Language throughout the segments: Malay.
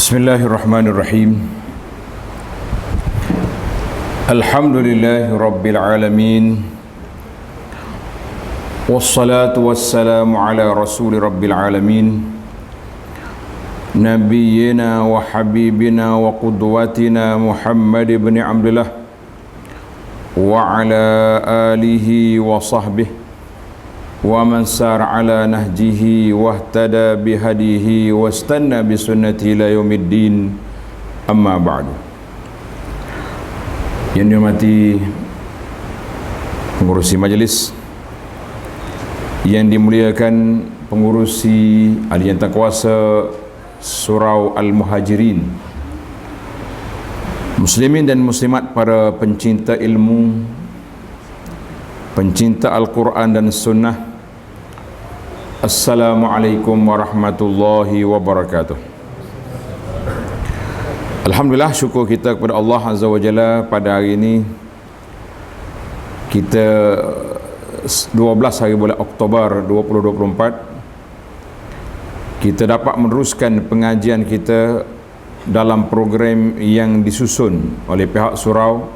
Bismillahirrahmanirrahim. Alhamdulillahi rabbil alamin. Wassalatu wassalamu ala rasuli rabbil alamin. Nabiyyina wa habibina wa qudwatina Muhammad ibn Abdullah wa ala alihi wa sahbihi wa man sar ala nahjihi wahtada bihadihi wastanna bisunnati ila yaumiddin, amma ba'du. Yang dihormati pengurusi majlis, yang dimuliakan pengurusi ahli yang kuasa Surau Al-Muhajirin, muslimin dan muslimat, para pencinta ilmu, pencinta Al-Quran dan Sunnah, Assalamualaikum warahmatullahi wabarakatuh. Alhamdulillah, syukur kita kepada Allah Azza wa Jalla, pada hari ini kita 12 hari bulan Oktober 2024 kita dapat meneruskan pengajian kita dalam program yang disusun oleh pihak surau.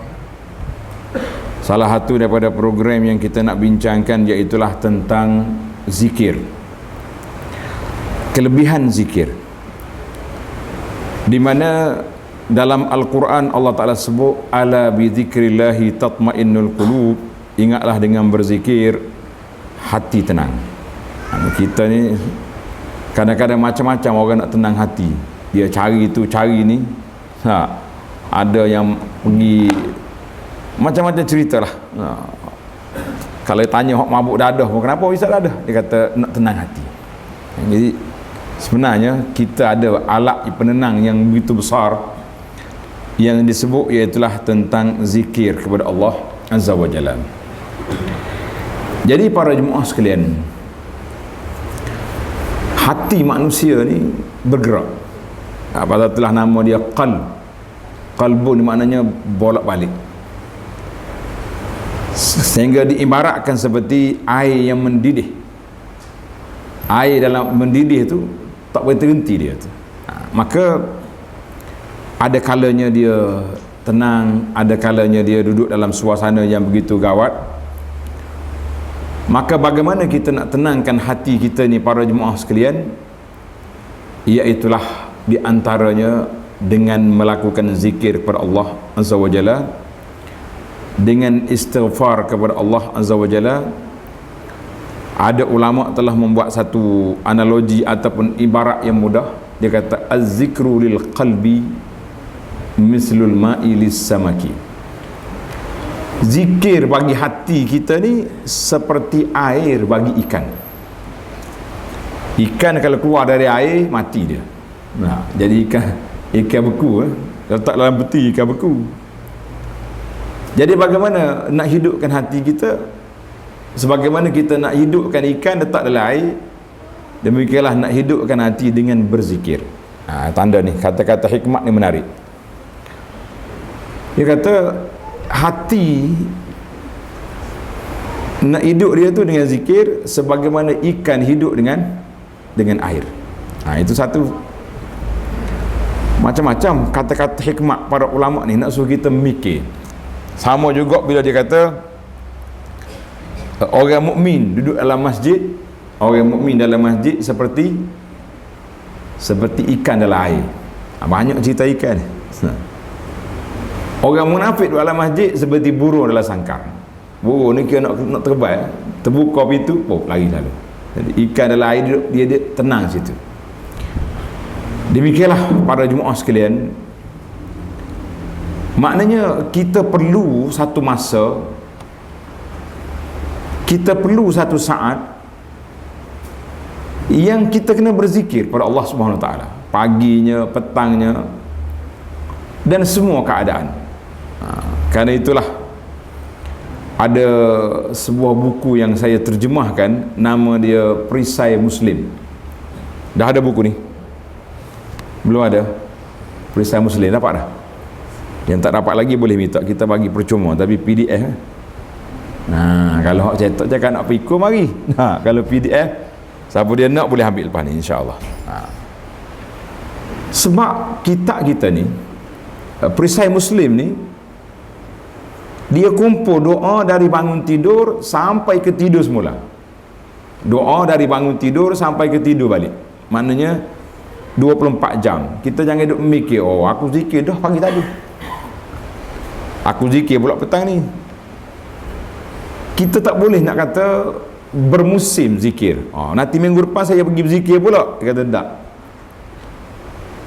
Salah satu daripada program yang kita nak bincangkan iaitulah tentang zikir, kelebihan zikir, di mana dalam Al-Quran Allah Ta'ala sebut ala bi zikrillahi tatmainnul qulub, ingatlah dengan berzikir hati tenang. Kita ni kadang-kadang macam-macam orang nak tenang hati, dia cari itu cari ni, ada yang pergi macam-macam cerita lah. Kalau tanya hok mabuk dadah pun, kenapa bisa dadah? Dia kata nak tenang hati. Jadi sebenarnya kita ada alat penenang yang begitu besar yang disebut, iaitulah tentang zikir kepada Allah Azza wa Jalla. Jadi para jemaah sekalian, hati manusia ni bergerak. Apa telah nama dia qalb. Qalbun maknanya bolak-balik, sehingga diibaratkan seperti air yang mendidih. Air dalam mendidih tu tak boleh terhenti dia tu. Maka ada kalanya dia tenang, ada kalanya dia duduk dalam suasana yang begitu gawat. Maka bagaimana kita nak tenangkan hati kita ni para jemaah sekalian? Iaitulah di antaranya dengan melakukan zikir kepada Allah Azza wa Jalla, dengan istighfar kepada Allah Azza wa Jalla. Ada ulama telah membuat satu analogi ataupun ibarat yang mudah. Dia kata az-zikru lil qalbi mislul ma'i lis samaki. Zikir bagi hati kita ni seperti air bagi ikan. Ikan kalau keluar dari air mati dia. Jadi ikan beku, letak dalam peti ikan beku. Jadi bagaimana nak hidupkan hati kita? Sebagaimana kita nak hidupkan ikan letak dalam air, demikianlah nak hidupkan hati dengan berzikir. Tanda ni, kata-kata hikmat ni menarik. Dia kata hati nak hidup dia tu dengan zikir sebagaimana ikan hidup dengan air. Itu satu. Macam-macam kata-kata hikmat para ulama ni nak suruh kita mikir. Sama juga bila dia kata orang mukmin duduk dalam masjid, orang mukmin dalam masjid seperti ikan dalam air. Banyak cerita ikan. Orang munafik duduk dalam masjid seperti burung dalam sangkar. Burung ni kira nak terbang, terbuka pintu, lari lalu. Jadi ikan dalam air dia tenang situ. Demikianlah para jemaah sekalian, maknanya kita perlu satu masa, kita perlu satu saat yang kita kena berzikir pada Allah Subhanahu Wa Taala, paginya, petangnya, dan semua keadaan. Kerana itulah ada sebuah buku yang saya terjemahkan, nama dia Perisai Muslim. Dah ada buku ni? Belum ada? Perisai Muslim dapat dah? Yang tak dapat lagi boleh minta, kita bagi percuma, tapi PDF. Kalau hak cetak cakap nak pikul mari. Kalau PDF siapa dia nak boleh ambil lepas ni, insya-Allah. Sebab kita ni, perisai Muslim ni, dia kumpul doa dari bangun tidur sampai ke tidur semula. Doa dari bangun tidur sampai ke tidur balik. Maknanya 24 jam. Kita jangan duduk mikir, oh aku zikir dah pagi tadi, aku zikir pula petang ni. Kita tak boleh nak kata bermusim zikir. Nanti minggu depan saya pergi berzikir pula. Dia kata tak.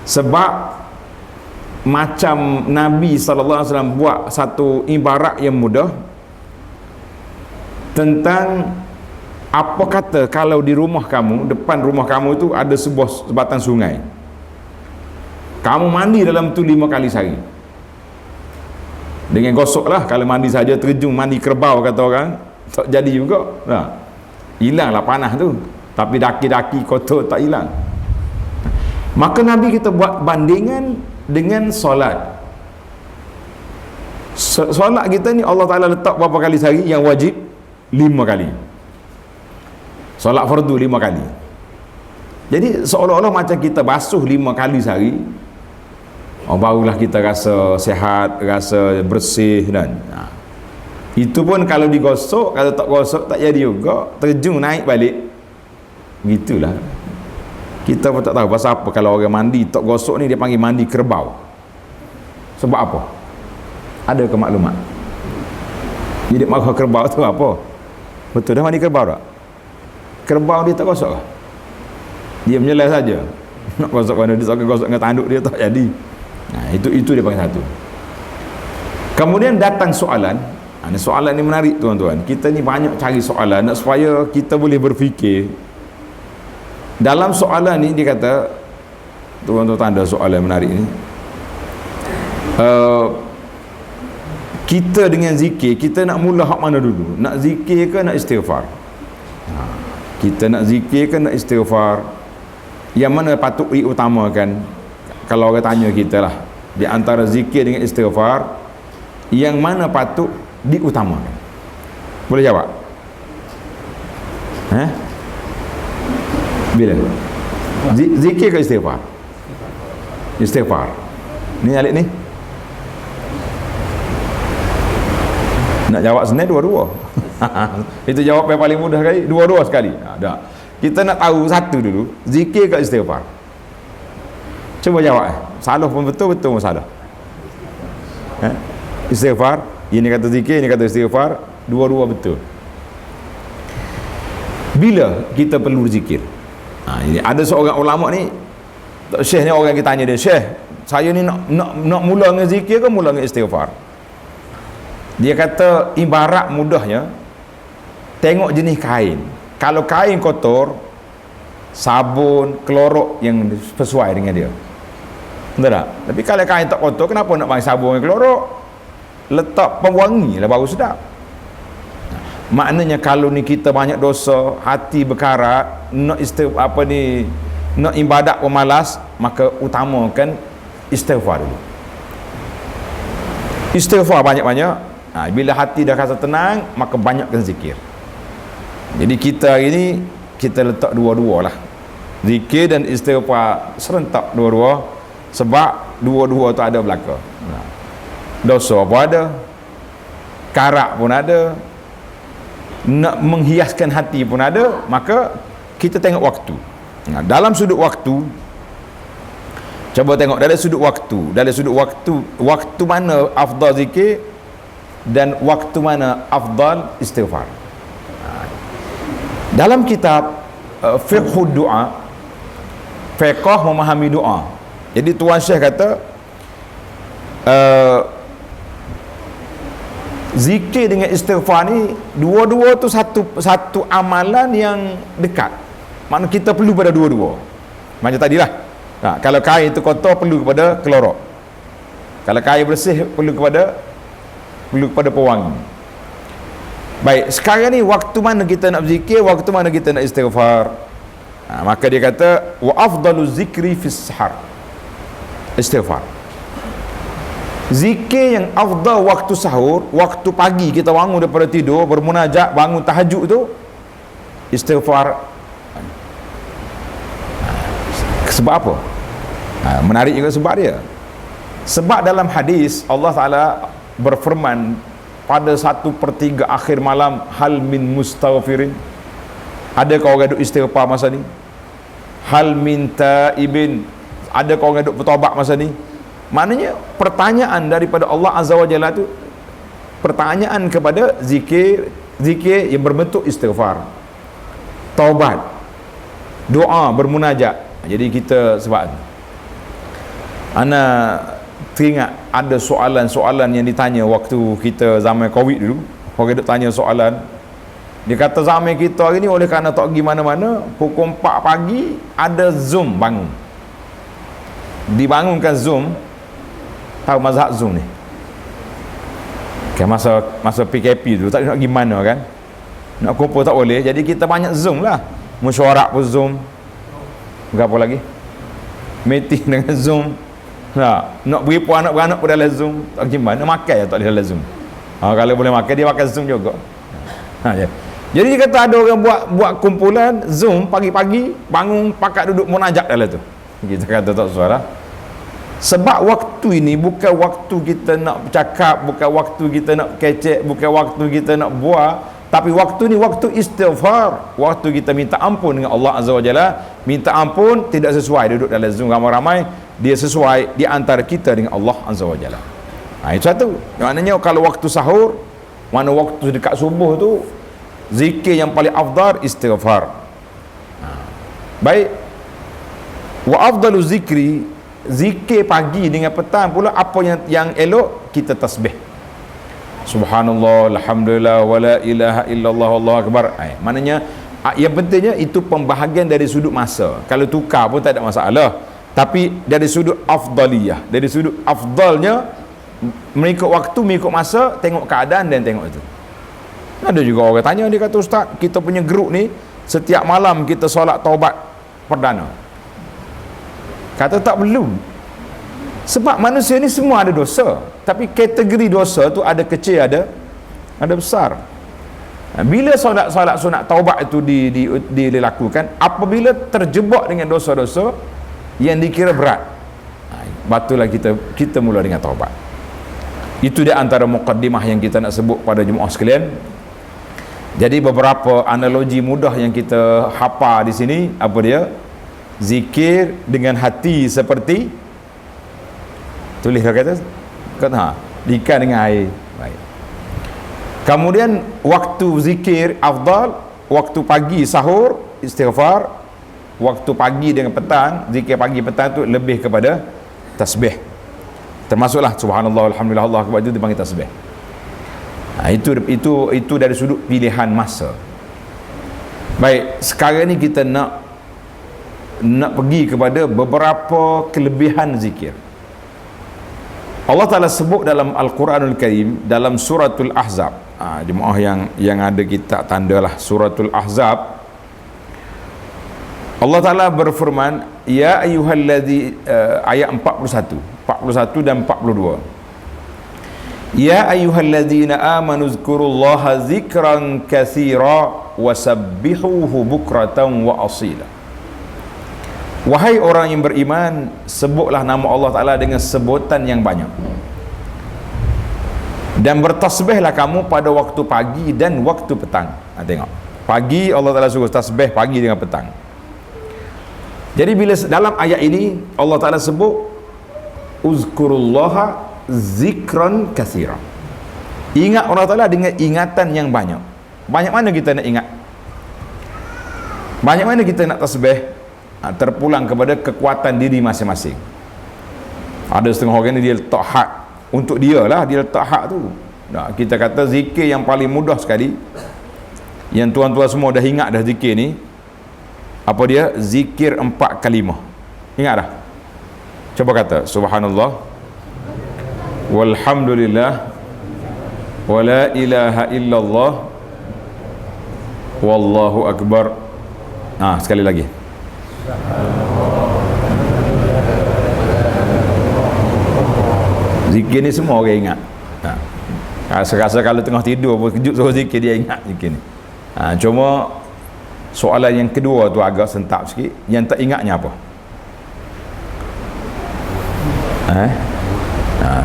Sebab macam Nabi SAW buat satu ibarat yang mudah tentang apa kata kalau di rumah kamu, depan rumah kamu itu ada sebuah sebatang sungai. Kamu mandi dalam tu 5 kali sehari. Dengan gosok lah. Kalau mandi saja terjun, mandi kerbau kata orang, tak jadi juga. Hilanglah panah tu. Tapi daki-daki kotor tak hilang. Maka Nabi kita buat bandingan dengan solat. Solat kita ni Allah Ta'ala letak berapa kali sehari? Yang wajib 5 kali. Solat fardu 5 kali. Jadi seolah-olah macam kita basuh 5 kali sehari, barulah kita rasa sihat, rasa bersih dan itu pun kalau digosok. Kalau tak gosok tak jadi juga, terjun naik balik. Gitulah. Kita pun tak tahu pasal apa kalau orang mandi tak gosok ni dia panggil mandi kerbau. Sebab apa? Ada ke maklumat? Jadi maksud kerbau tu apa? Betul dah mandi kerbau tak? Kerbau dia tak gosok ke? Dia menyelai saja. Nak gosok mana dia, tak gosok dengan tanduk dia tak jadi. Itu dia panggil satu. Kemudian datang soalan. Soalan ni menarik tuan-tuan. Kita ni banyak cari soalan nak supaya kita boleh berfikir. Dalam soalan ni dia kata, tuan-tuan tanda soalan menarik ni, kita dengan zikir, kita nak mula hak mana dulu? Nak zikir ke nak istighfar? Kita nak zikir ke nak istighfar? Yang mana patut diutamakan? Kalau orang tanya kita lah, di antara zikir dengan istighfar, yang mana patut diutamakan? Boleh jawab? Bila? Zikir ke istighfar? Istighfar. Ni alik ni? Nak jawab senang dua-dua. Itu jawab yang paling mudah sekali. Dua-dua sekali. Tak. Kita nak tahu satu dulu. Zikir ke istighfar? Cuba jawab. Salah pun betul-betul pun salah. Istighfar. Ini kata zikir, ini kata istighfar. Dua-dua betul. Bila kita perlu zikir? Ini ada seorang ulama ni, Syekh ni, orang kita tanya dia, Syekh, saya ni nak mula dengan zikir ke mula dengan istighfar? Dia kata ibarat mudahnya, tengok jenis kain. Kalau kain kotor, sabun, klorok yang sesuai dengan dia. Betul tak? Tapi kalau kain tak kotor, kenapa nak pakai sabun dan klorok? Letak pewangi lah baru sedap. Maknanya kalau ni kita banyak dosa, hati berkarat, nak nak ibadat pemalas, maka utamakan istighfar dulu. Istighfar banyak-banyak. Bila hati dah rasa tenang, maka banyakkan zikir. Jadi kita hari ni kita letak dua-dua lah, zikir dan istighfar serentak dua-dua. Sebab dua-dua tu ada belaka. Dosa pun ada, karat pun ada, nak menghiaskan hati pun ada. Maka kita tengok waktu. Dalam sudut waktu, cuba tengok dari sudut waktu, waktu mana afdal zikir dan waktu mana afdal istighfar. Dalam kitab fiqhud doa, fiqh memahami doa, jadi Tuan Syekh kata zikir dengan istighfar ni dua-dua tu satu amalan yang dekat. Maknanya kita perlu pada dua-dua. Macam tadilah. Kalau kain itu kotor, perlu kepada klorok. Kalau kain bersih, perlu kepada pewangi. Baik, sekarang ni waktu mana kita nak berzikir, waktu mana kita nak istighfar? Maka dia kata wa afdalu zikri fis sahar, istighfar. Zikir yang afdal waktu sahur, waktu pagi kita bangun daripada tidur, bermunajat, bangun tahajud tu, istighfar. Sebab apa? Menarik juga sebab dia. Sebab dalam hadis Allah Ta'ala berfirman pada 1/3 akhir malam, hal min mustaghfirin, adakah orang duk istighfar masa ni? Hal min taibin, adakah orang duk bertaubat masa ni? Maknanya pertanyaan daripada Allah Azza wa Jalla tu, pertanyaan kepada zikir yang berbentuk istighfar, taubat, doa, bermunajat. Jadi kita sebab ana teringat ada soalan-soalan yang ditanya waktu kita zaman Covid dulu. Orang duk tanya soalan, dia kata zaman kita hari ni oleh kerana tak pergi mana-mana, pukul 4 pagi ada Zoom bangun, dibangunkan Zoom. Tahu mazhab Zoom ni kan, masa PKP tu tak nak pergi mana kan, nak kumpul tak boleh, jadi kita banyak Zoom lah. Mesyuarat pun Zoom, apa lagi, meeting dengan Zoom. Nak beri puan anak beranak pun dalam Zoom. Tak gimana, makan ya tak boleh dalam Zoom. Kalau boleh makan, dia makan Zoom juga. Ya. Jadi dia kata ada orang buat kumpulan Zoom pagi-pagi, bangun pakat duduk munajat dalam tu. Kita kata tak suara. Sebab waktu ini bukan waktu kita nak bercakap, bukan waktu kita nak kecek, bukan waktu kita nak buat, tapi waktu ni waktu istighfar, waktu kita minta ampun dengan Allah Azza wa Jalla. Minta ampun tidak sesuai duduk dalam Zoom ramai-ramai, dia sesuai di antara kita dengan Allah Azza wa Jalla. Itu satu. Maknanya kalau waktu sahur, mana waktu dekat subuh tu, zikir yang paling afdal istighfar. Baik. Wa afdalu zikri, zikir pagi dengan petang pula apa yang elok, kita tasbih. Subhanallah, alhamdulillah, wala ilaha illallah, Allahu akbar. Maknanya yang pentingnya itu pembahagian dari sudut masa. Kalau tukar pun tak ada masalah. Tapi dari sudut afdaliyah, dari sudut afdalnya, mengikut waktu, mengikut masa, tengok keadaan dan tengok itu. Ada juga orang tanya, dia kata, Ustaz, kita punya grup ni setiap malam kita solat taubat perdana. Kata tak perlu. Sebab manusia ni semua ada dosa, tapi kategori dosa tu ada kecil, ada besar. Bila solat sunat taubat itu dilakukan, apabila terjebak dengan dosa-dosa yang dikira berat, batulah kita mula dengan taubat. Itu di antara muqaddimah yang kita nak sebut pada jemaah sekalian. Jadi beberapa analogi mudah yang kita hafal di sini, apa dia? Zikir dengan hati seperti, tulis kata ikan dengan air. Baik. Kemudian waktu zikir afdal, waktu pagi sahur istighfar, waktu pagi dengan petang, zikir pagi petang tu lebih kepada tasbih. Termasuklah subhanallah, alhamdulillah, Allah akbar, itu dipanggil tasbih. Itu dari sudut pilihan masa. Baik, sekarang ni kita nak pergi kepada beberapa kelebihan zikir. Allah Ta'ala sebut dalam Al-Quranul Karim, dalam suratul Ahzab. Jemaah yang ada kita tandalah suratul Ahzab. Allah Ta'ala berfirman, ya ayyuhalladzi, ayat 41 dan 42. Ya ayyuhalladzina amanu zkurullaha zikran katsira wasabbihuhu bukratan wa asila. Wahai orang yang beriman, sebutlah nama Allah Ta'ala dengan sebutan yang banyak, dan bertasbihlah kamu pada waktu pagi dan waktu petang. Tengok, pagi Allah Ta'ala suruh tasbih pagi dengan petang. Jadi bila dalam ayat ini Allah Ta'ala sebut uzkurullaha zikran katsira, ingat Allah Ta'ala dengan ingatan yang banyak. Banyak mana kita nak ingat? Banyak mana kita nak tasbih? Terpulang kepada kekuatan diri masing-masing. Ada setengah orang ni dia letak had untuk dia lah, dia letak had tu. Kita kata zikir yang paling mudah sekali, yang tuan-tuan semua dah ingat dah zikir ni, apa dia? Zikir 4 kalimah. Ingat dah? Coba kata subhanallah, walhamdulillah, wala ilaha illallah, wallahu akbar. Sekali lagi. Zikir ni semua orang ingat. Rasa-rasa kalau tengah tidur pun kejut suruh zikir, dia ingat zikir ni. Cuma soalan yang kedua tu agak sentap sikit. Yang tak ingatnya apa? Eh? Ha,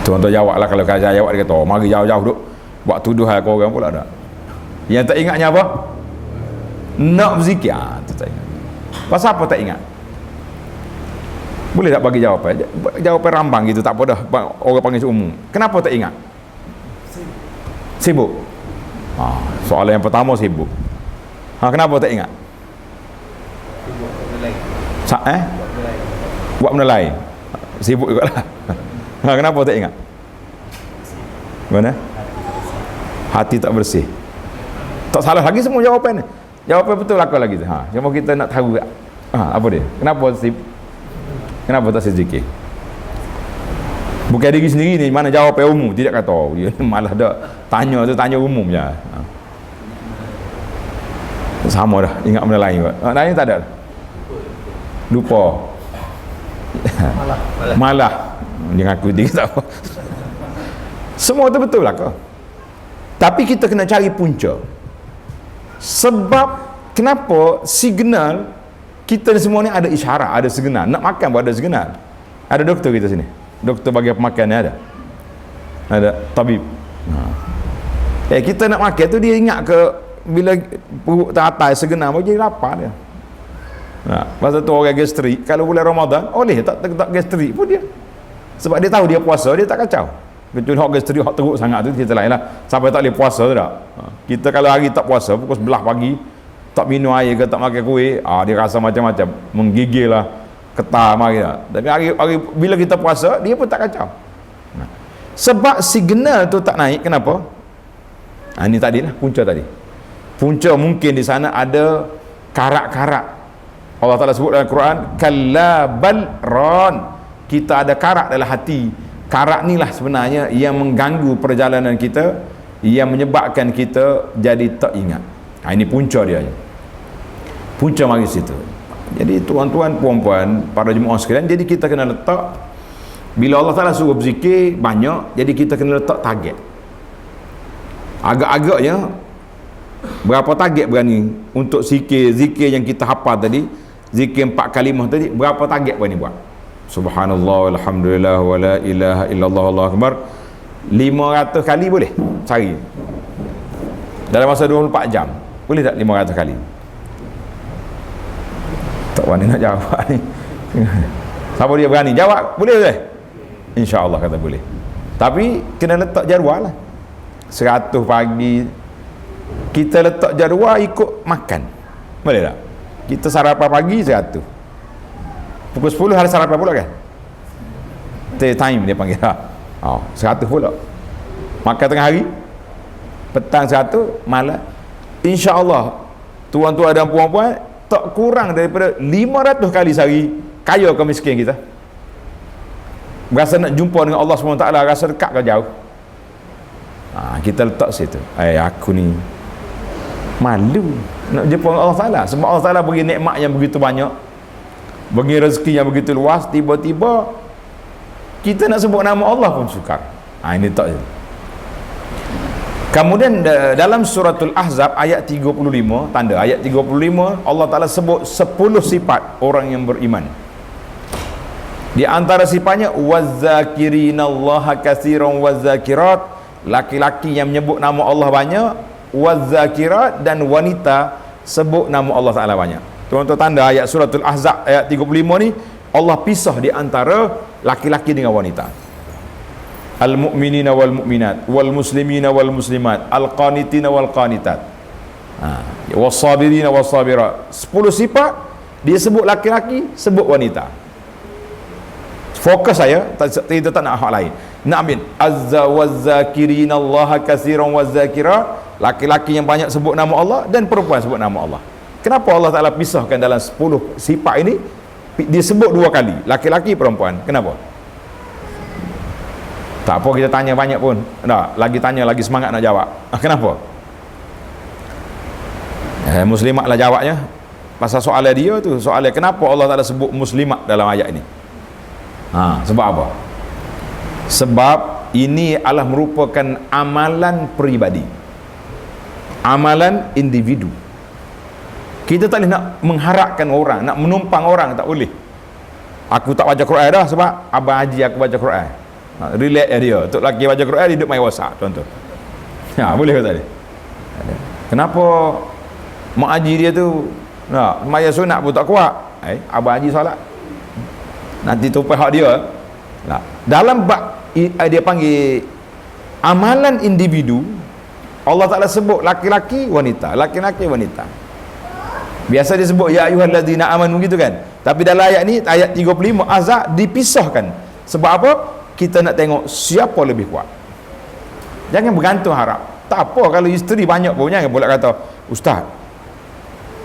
tuan-tuan jawab lah. Kalau saya jawab, dia kata, oh, mari jauh-jauh duk buat tuduhan ke orang pula dah. Yang tak ingatnya apa? Nak berzikir. Itu tak ingat. Pasal apa tak ingat? Boleh tak bagi jawapan? Jawapan rambang gitu, tak apa dah. Orang panggil umum. Kenapa tak ingat? Sibuk. Ha, soalan yang pertama sibuk. Ha, kenapa tak ingat? Buat benda lain. Sibuk juga lah. Ha, kenapa tak ingat? Mana? Hati tak bersih. Tak salah lagi semua jawapan ni. Jawapan betul lah lagi tu. Ha, cuma kita nak tahu. Ha, apa dia? Kenapa tak zikir? Bukan diri sendiri ni, mana jawapan umum. Tidak kata, oh, dia malah dah tanya tu, tanya umum je. Ha. Sama dah, ingat benda lain kot. Ha, lain tak ada. Lupa. Malah. Dia ngaku dia tak apa. Semua tu betul lah kau. Tapi kita kena cari punca. Sebab kenapa signal kita semua ni ada isyarat, ada signal. Nak makan pun ada signal. Ada doktor kita sini. Doktor bagi pemakan ni ada. Ada tabib. Kita nak makan tu dia ingat ke bila perut teratai segenap pun jadi lapar dia. Pasal tu orang gastrik, kalau bulan Ramadan boleh tak gastrik pun dia. Sebab dia tahu dia puasa, dia tak kacau. Kecuali hak gastrik hak teruk sangat tu kita lain lah. Sampai tak boleh puasa tu tak. Kita kalau hari tak puasa pukul 11 pagi tak minum air ke tak makan kuih, dia rasa macam-macam, menggigil lah, ketar mari lah. Tapi hari bila kita puasa dia pun tak kacau. Sebab signal tu tak naik, kenapa? Ini tadi lah punca tadi. Punca mungkin di sana ada karak-karak. Allah Ta'ala sebut dalam Quran, kalla bal ran. Kita ada karak dalam hati. Karak ni lah sebenarnya yang mengganggu perjalanan kita, yang menyebabkan kita jadi tak ingat. Ini punca dia. Punca mari situ. Jadi tuan-tuan, puan-puan, para jemaah sekalian, jadi kita kena letak, bila Allah Ta'ala suruh berzikir banyak, jadi kita kena letak target. Agak-agaknya berapa target berani untuk zikir yang kita hafal tadi, zikir 4 kalimah tadi, berapa target berani buat? Subhanallah, alhamdulillah, wa la ilaha illallah, Allahu akbar. 500 kali boleh cari dalam masa 24 jam. Boleh tak 500 kali? Tak berani nak jawab ni. Siapa dia berani jawab? Boleh tak? InsyaAllah kata boleh. Tapi kena letak jadual lah. 100 pagi kita letak jadual ikut makan. Boleh tak? Kita sarapan pagi 100. Pukul 10 hari sarapan pula kan? Time dia panggil. 100 pula. Makan tengah hari, petang 100, malam. InsyaAllah tuan-tuan dan puan-puan tak kurang daripada 500 kali sehari kaya ke miskin kita. Berasa nak jumpa dengan Allah SWT, rasa dekat ke jauh? Kita letak situ. Aku ni malu nak jumpa dengan Allah Ta'ala. Sebab Allah Ta'ala bagi nikmat yang begitu banyak, bagi rezeki yang begitu luas, tiba-tiba kita nak sebut nama Allah pun sukar. Ini tak. Kemudian dalam suratul Ahzab ayat 35, tanda ayat 35, Allah Ta'ala sebut 10 sifat orang yang beriman. Di antara sifatnya, wazzakirinallaha katsiran wazzakirat, laki-laki yang menyebut nama Allah banyak, wazzakirat, dan wanita sebut nama Allah Ta'ala banyak. Tuan-tuan tanda ayat suratul Ahzab ayat 35 ni, Allah pisah di antara laki-laki dengan wanita. Al-mu'minina wal mu'minat, wal muslimina wal muslimat, al-qanitina wal qanitat, was-sabirina was-sabirat. 10 sifat dia sebut laki-laki, sebut wanita. Fokus saya, kita tak nak hak lain. Nak ambil azza waz-zakirina allaha katsiran waz-zakirat, laki-laki yang banyak sebut nama Allah dan perempuan sebut nama Allah. Kenapa Allah Ta'ala pisahkan dalam 10 sifat ini disebut 2 kali, laki-laki perempuan? Kenapa? Tak apa kita tanya banyak pun. Tak, lagi tanya lagi semangat nak jawab. Kenapa? Muslimat lah jawabnya. Pasal soalan dia tu, soalan kenapa Allah Ta'ala sebut muslimat dalam ayat ini? Sebab apa? Sebab ini adalah merupakan amalan peribadi, amalan individu. Kita tak boleh nak mengharapkan orang, nak menumpang orang, tak boleh. Aku tak baca Quran dah sebab abang haji aku baca Quran. Relax dia. Untuk lelaki baca Quran dia duduk main WhatsApp contoh. Boleh ke tak dia? Kenapa mak haji dia tu maya sunat pun tak kuat? Abang haji solat. Nanti tu pihak dia. Dalam bab dia panggil amalan individu, Allah Ta'ala sebut laki-laki wanita, laki-laki wanita. Biasa dia sebut ya ayyuhallazina amanu gitu kan. Tapi dalam ayat ni, ayat 35 azab dipisahkan. Sebab apa? Kita nak tengok siapa lebih kuat. Jangan bergantung harap. Tak apa kalau isteri banyak pun, jangan pula kata, Ustaz,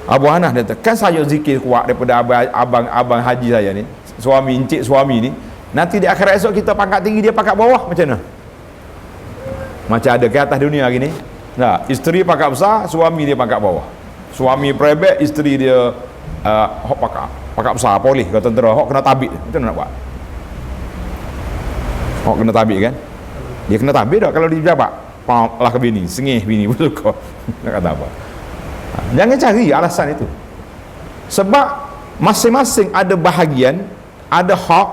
Abu Hanah dia kata, kan saya zikir kuat daripada abang haji saya ni, suami, encik suami ni. Nanti di akhirat esok kita pangkat tinggi, dia pangkat bawah, macam mana? Macam ada ke atas dunia gini. Isteri pangkat besar, suami dia pangkat bawah. Suami private, isteri dia hok pangkat besar, polis, kata tentera, hok kena tabik. Macam mana nak buat? Hok kena tabik kan? Dia kena tabik dah kalau dia jabat. Lah ke bini, sengih bini pun suka. Nak kata apa? Jangan cari alasan itu. Sebab masing-masing ada bahagian, ada hak,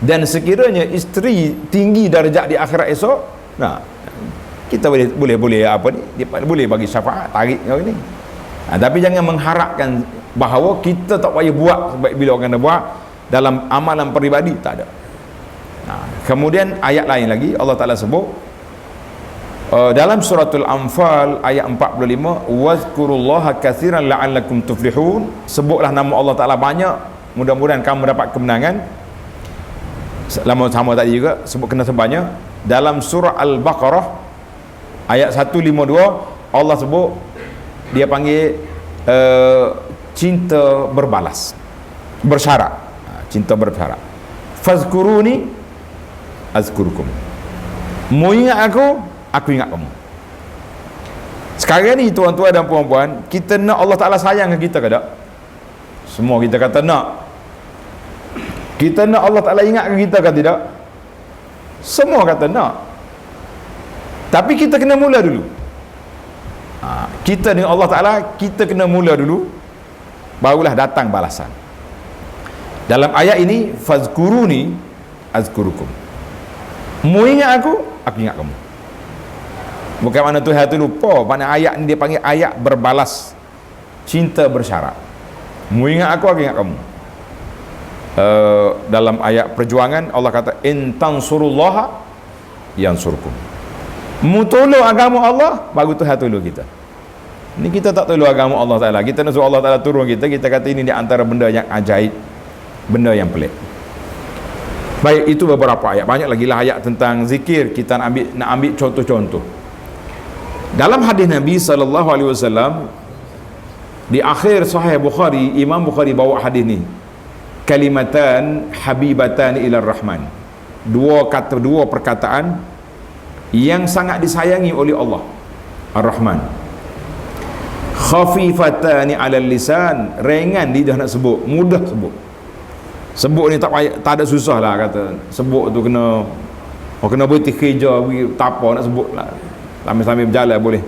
dan sekiranya isteri tinggi darjat di akhirat esok, kita boleh apa ni, dia boleh bagi syafaat, tarik kau ni. Tapi jangan mengharapkan bahawa kita tak payah buat sebab bila orang dah buat dalam amalan peribadi, tak ada. Kemudian ayat lain lagi Allah Ta'ala sebut dalam suratul Anfal ayat 45, wazkurullaha katsiran la'allakum tuflihun. Sebutlah nama Allah Ta'ala banyak, mudah-mudahan kamu dapat kemenangan. Sama tadi juga sebut kena sebanyak. Dalam surah Al-Baqarah ayat 152 Allah sebut, dia panggil cinta berbalas, bersyarat, cinta bersyarat. Fazkuruni azkurukum. Mu ingat aku ingat kamu. Sekarang ni tuan-tuan dan puan-puan, kita nak Allah Ta'ala sayang ke kita ke tak? Semua kita kata nak. Kita nak Allah Ta'ala ingat ke kita ke tidak? Semua kata nak. Tapi kita kena mula dulu. Kita dengan Allah Ta'ala, kita kena mula dulu, barulah datang balasan. Dalam ayat ini, fazkuruni azkurukum. Mu ingat aku ingat kamu. Bukan mana Tuhan tu lupa. Mana ayat ni dia panggil ayat berbalas, cinta bersyarat. Mu ingat aku ingat kamu. Dalam ayat perjuangan Allah kata, in tansurullaha yansurkum. Mu tolong agama Allah, baru Tuhan tolong kita. Ni kita tak tolong agama Allah Ta'ala, kita nak suruh Allah Ta'ala turun kita kata ini di antara benda yang ajaib, benda yang pelik. Baik, itu beberapa ayat. Banyak lagi lah ayat tentang zikir. Kita nak ambil contoh-contoh. Dalam hadis Nabi SAW, di akhir Sahih Bukhari, Imam Bukhari bawa hadis ni, kalimatan habibatan ila rahman. Dua perkataan yang sangat disayangi oleh Allah Ar-Rahman. Khafifatani ala lisan, ringan lidah nak sebut, mudah sebut. Sebut ni tak ada susah lah kata. Sebut tu kena berhenti kerja, tak apa nak sebut lah. Sambil berjalan boleh.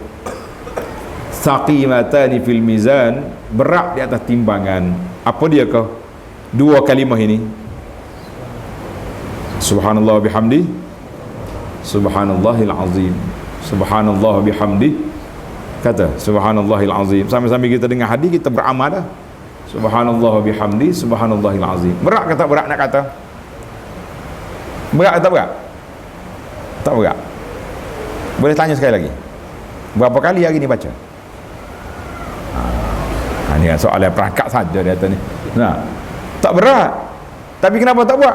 Saqimatani fil mizan, berat di atas timbangan. Apa dia ke? Dua kalimah ini. Subhanallah bihamdi, Subhanallahil azim. Subhanallah bihamdi. Kata Subhanallahil azim. Sambil-sambil kita dengar hadis, kita beramal dah. Subhanallah bihamdi, Subhanallahil azim. Berat ke tak berat nak kata? Berat ke tak berat? Tak berat. Boleh tanya sekali lagi, berapa kali hari ni baca? Ni soalan perangkat saja dia kata ni. Tak berat. Tapi kenapa tak buat?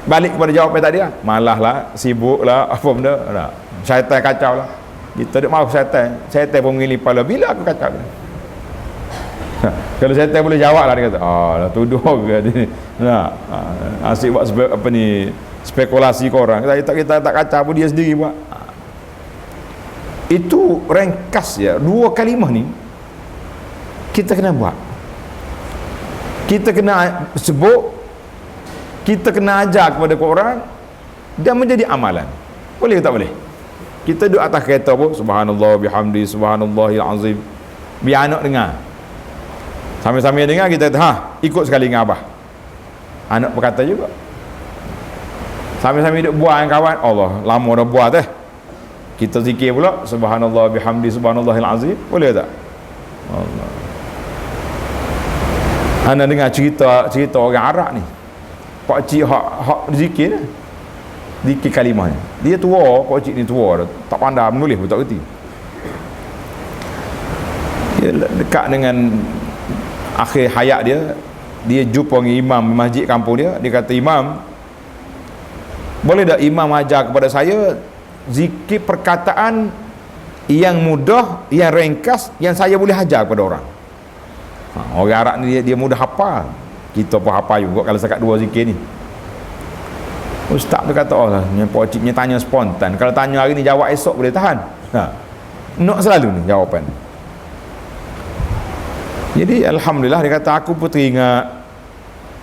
Balik kepada jawapan tadi lah. Malah lah, sibuk lah, apa benda. Syaitan kacau lah. Kita duk maaf syaitan. Syaitan pun mengiling kepala. Bila aku kacau dia? Kalau syaitan boleh jawab lah, dia kata, dah tuduh ke dia ni. Asyik buat apa ni, spekulasi korang. Kita tak kacau pun dia sendiri buat. Itu ringkas ya. Dua kalimah ni kita kena buat. Kita kena sebut, kita kena ajar kepada korang dan menjadi amalan. Boleh ke tak boleh? Kita duduk atas kereta pun Subhanallah bihamdi, Subhanallahil azim, biar anak dengar. Sambil-sambil dengar kita kata, ikut sekali dengan abah. Anak berkata juga. Sambil-sambil duduk buat dengan kawan, Allah, lama dah buat kita zikir pula, subhanallah bihamdi subhanallahil azim, boleh tak? Allah. Anda dengar cerita orang Arab ni, pak cik hak zikir, zikir kalimah ni. Dia tua, pak cik ni tua dah, tak pandai menulis pun tak kerti. Dia dekat dengan akhir hayat dia jumpa dengan imam masjid kampung dia kata, imam, boleh tak imam ajar kepada saya zikir perkataan yang mudah, yang ringkas, yang saya boleh ajar kepada orang. Orang Arab ni dia mudah hafal, kita pun hafal juga kalau sekat dua zikir ni. Ustaz tu kata, oh lah, pak cik tanya spontan, kalau tanya hari ni jawab esok boleh tahan. Nak selalu ni jawapan. Jadi alhamdulillah, dia kata aku pun teringat,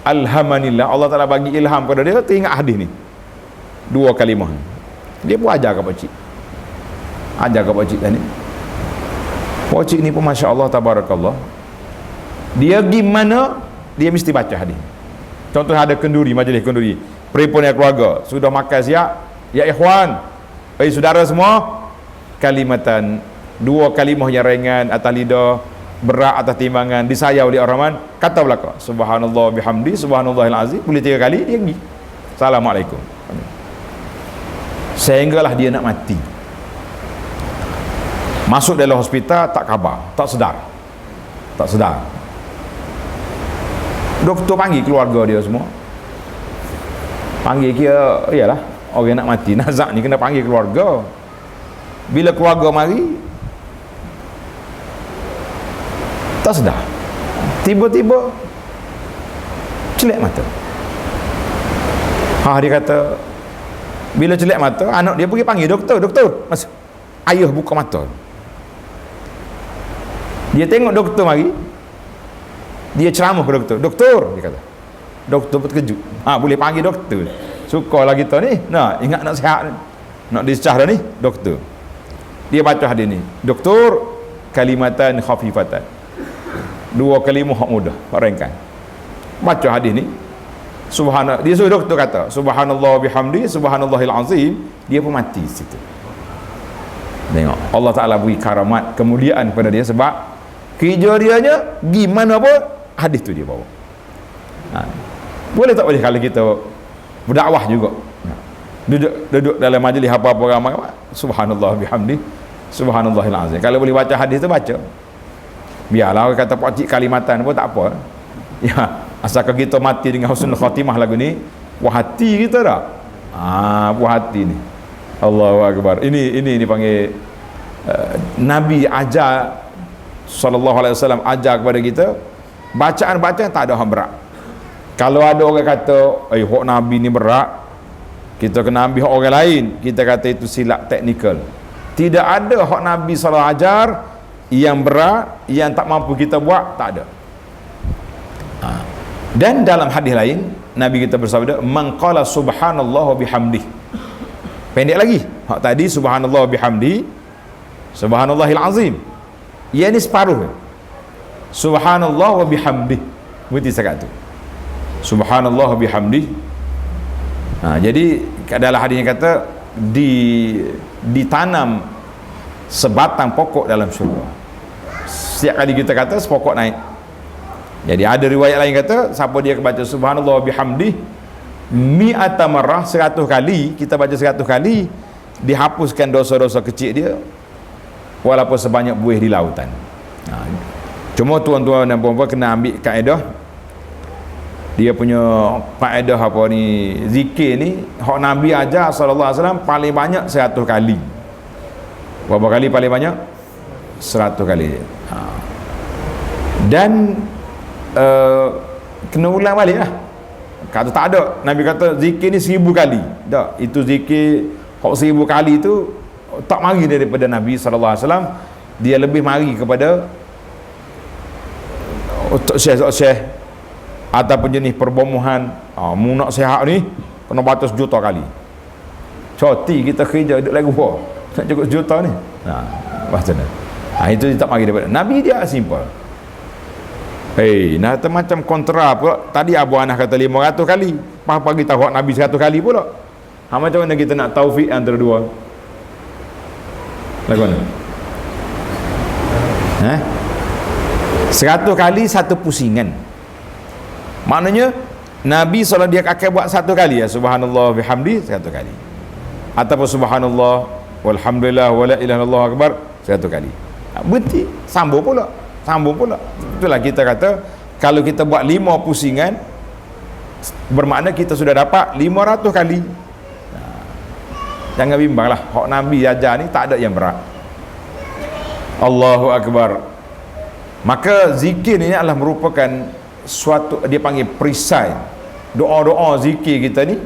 alhamdulillah Allah Ta'ala bagi ilham kepada dia, teringat hadis ni, dua kalimah ni. Dia pun ajar ke pak cik, tadi pak cik ni pun Masya Allah tabarakallah, dia gimana dia mesti baca hadis. Contoh ada kenduri, majlis kenduri, perempuan yang keluarga sudah makan siap, ya ikhwan, saudara semua, kalimatan, dua kalimah yang ringan atas lidah, berat atas timbangan, disayang oleh Ar-Rahman, kata belaka subhanallah bihamdi subhanallahil azim, boleh 3 kali, dia pergi assalamualaikum, sehinggalah dia nak mati, masuk dalam hospital, tak khabar, tak sedar. Doktor panggil keluarga dia semua, panggil kira, iyalah orang nak mati, nazak ni kena panggil keluarga. Bila keluarga mari, tak sedar, tiba-tiba celak mata. Dia kata, bila celak mata, anak dia pergi panggil doktor, mas, ayah buka mata. Dia tengok doktor mari, dia ceramah ke doktor, dia kata. Doktor pun terkejut, boleh panggil doktor, sukarlah kita ni, ingat nak sihat, nak discharge dah ni, doktor. Dia baca hadis ni, doktor, kalimatan khafifatan, 2 kalimah hak mudah, hak ringkas. Baca hadis ni, dia suruh doktor kata subhanallah bihamdi subhanallahil azim, dia pun mati situ. Tengok, Allah Ta'ala beri karamat, kemuliaan kepada dia sebab kerja dianya gimana pun hadis tu dia bawa. Boleh tak boleh kalau kita berdakwah juga, duduk dalam majlis apa-apa ramai, subhanallah bihamdi subhanallahil azim, kalau boleh baca hadis tu baca. Biarlah orang kata pak cik kalimatan pun tak apa ya, asalkan kita mati dengan husnul khatimah lagu ni, puas hati kita dah. Puas hati ni, Allahu Akbar. Ini dipanggil Nabi ajar sallallahu alaihi wasallam, ajar kepada kita bacaan tak ada hang berat. Kalau ada orang kata hak Nabi ni berat, kita kena ambil hak orang lain, kita kata itu silap teknikal. Tidak ada hak Nabi sallallahu ajar yang berat, yang tak mampu kita buat, tak ada. Dan dalam hadis lain Nabi kita bersabda, man qala subhanallah bihamdi, pendek lagi hak tadi subhanallah bihamdi subhanallahil azim, ia ni separuh, subhanallah wa bihamdi, berarti sekat tu subhanallah wa bihamdi. Jadi dalam hadis yang kata ditanam sebatang pokok dalam syurga. Setiap kali kita kata sepokok naik. Jadi ada riwayat lain kata, siapa dia baca subhanallah bihamdi mi'ata marrah, 100 kali, kita baca 100 kali, dihapuskan dosa-dosa kecil dia walaupun sebanyak buih di lautan. Cuma tuan-tuan dan puan-puan kena ambil kaedah, dia punya kaedah apa ni, zikir ni hak Nabi ajar sallallahu alaihi wasallam paling banyak 100 kali. Berapa kali paling banyak? 100 kali. Dan kena ulang balik lah. Kata tak ada, Nabi kata zikir ni 1000 kali. Tak, itu zikir hak 1000 kali tu tak mari daripada Nabi sallallahu alaihi wasallam. Dia lebih mari kepada untuk syekh ataupun jenis perbomohan. Mu nak sihat ni kena baca 1 juta kali. Coti kita kerja duduk lagu apa nak cukup 1 juta ni. Macam mana? Itu dia tak mari daripada Nabi, dia simple. Nah macam kontra pula. Tadi Abu Anas kata 500 kali, pagi tahu Nabi 100 kali pula. Macam mana kita nak taufik antara dua? Lagu mana? 100 kali satu pusingan. Maknanya Nabi SAW dia akan buat 1 kali ya, subhanallah bihamdi 1 kali, ataupun subhanallah walhamdulillah wala ilaha illallah akbar 100 kali. Berhenti, sambung pula. Itulah kita kata kalau kita buat 5 pusingan bermakna kita sudah dapat 500 kali. Jangan bimbanglah, hak Nabi ajar ni tak ada yang berat. Allahu akbar. Maka zikir ini adalah merupakan suatu, dia panggil perisai. Doa-doa zikir kita ni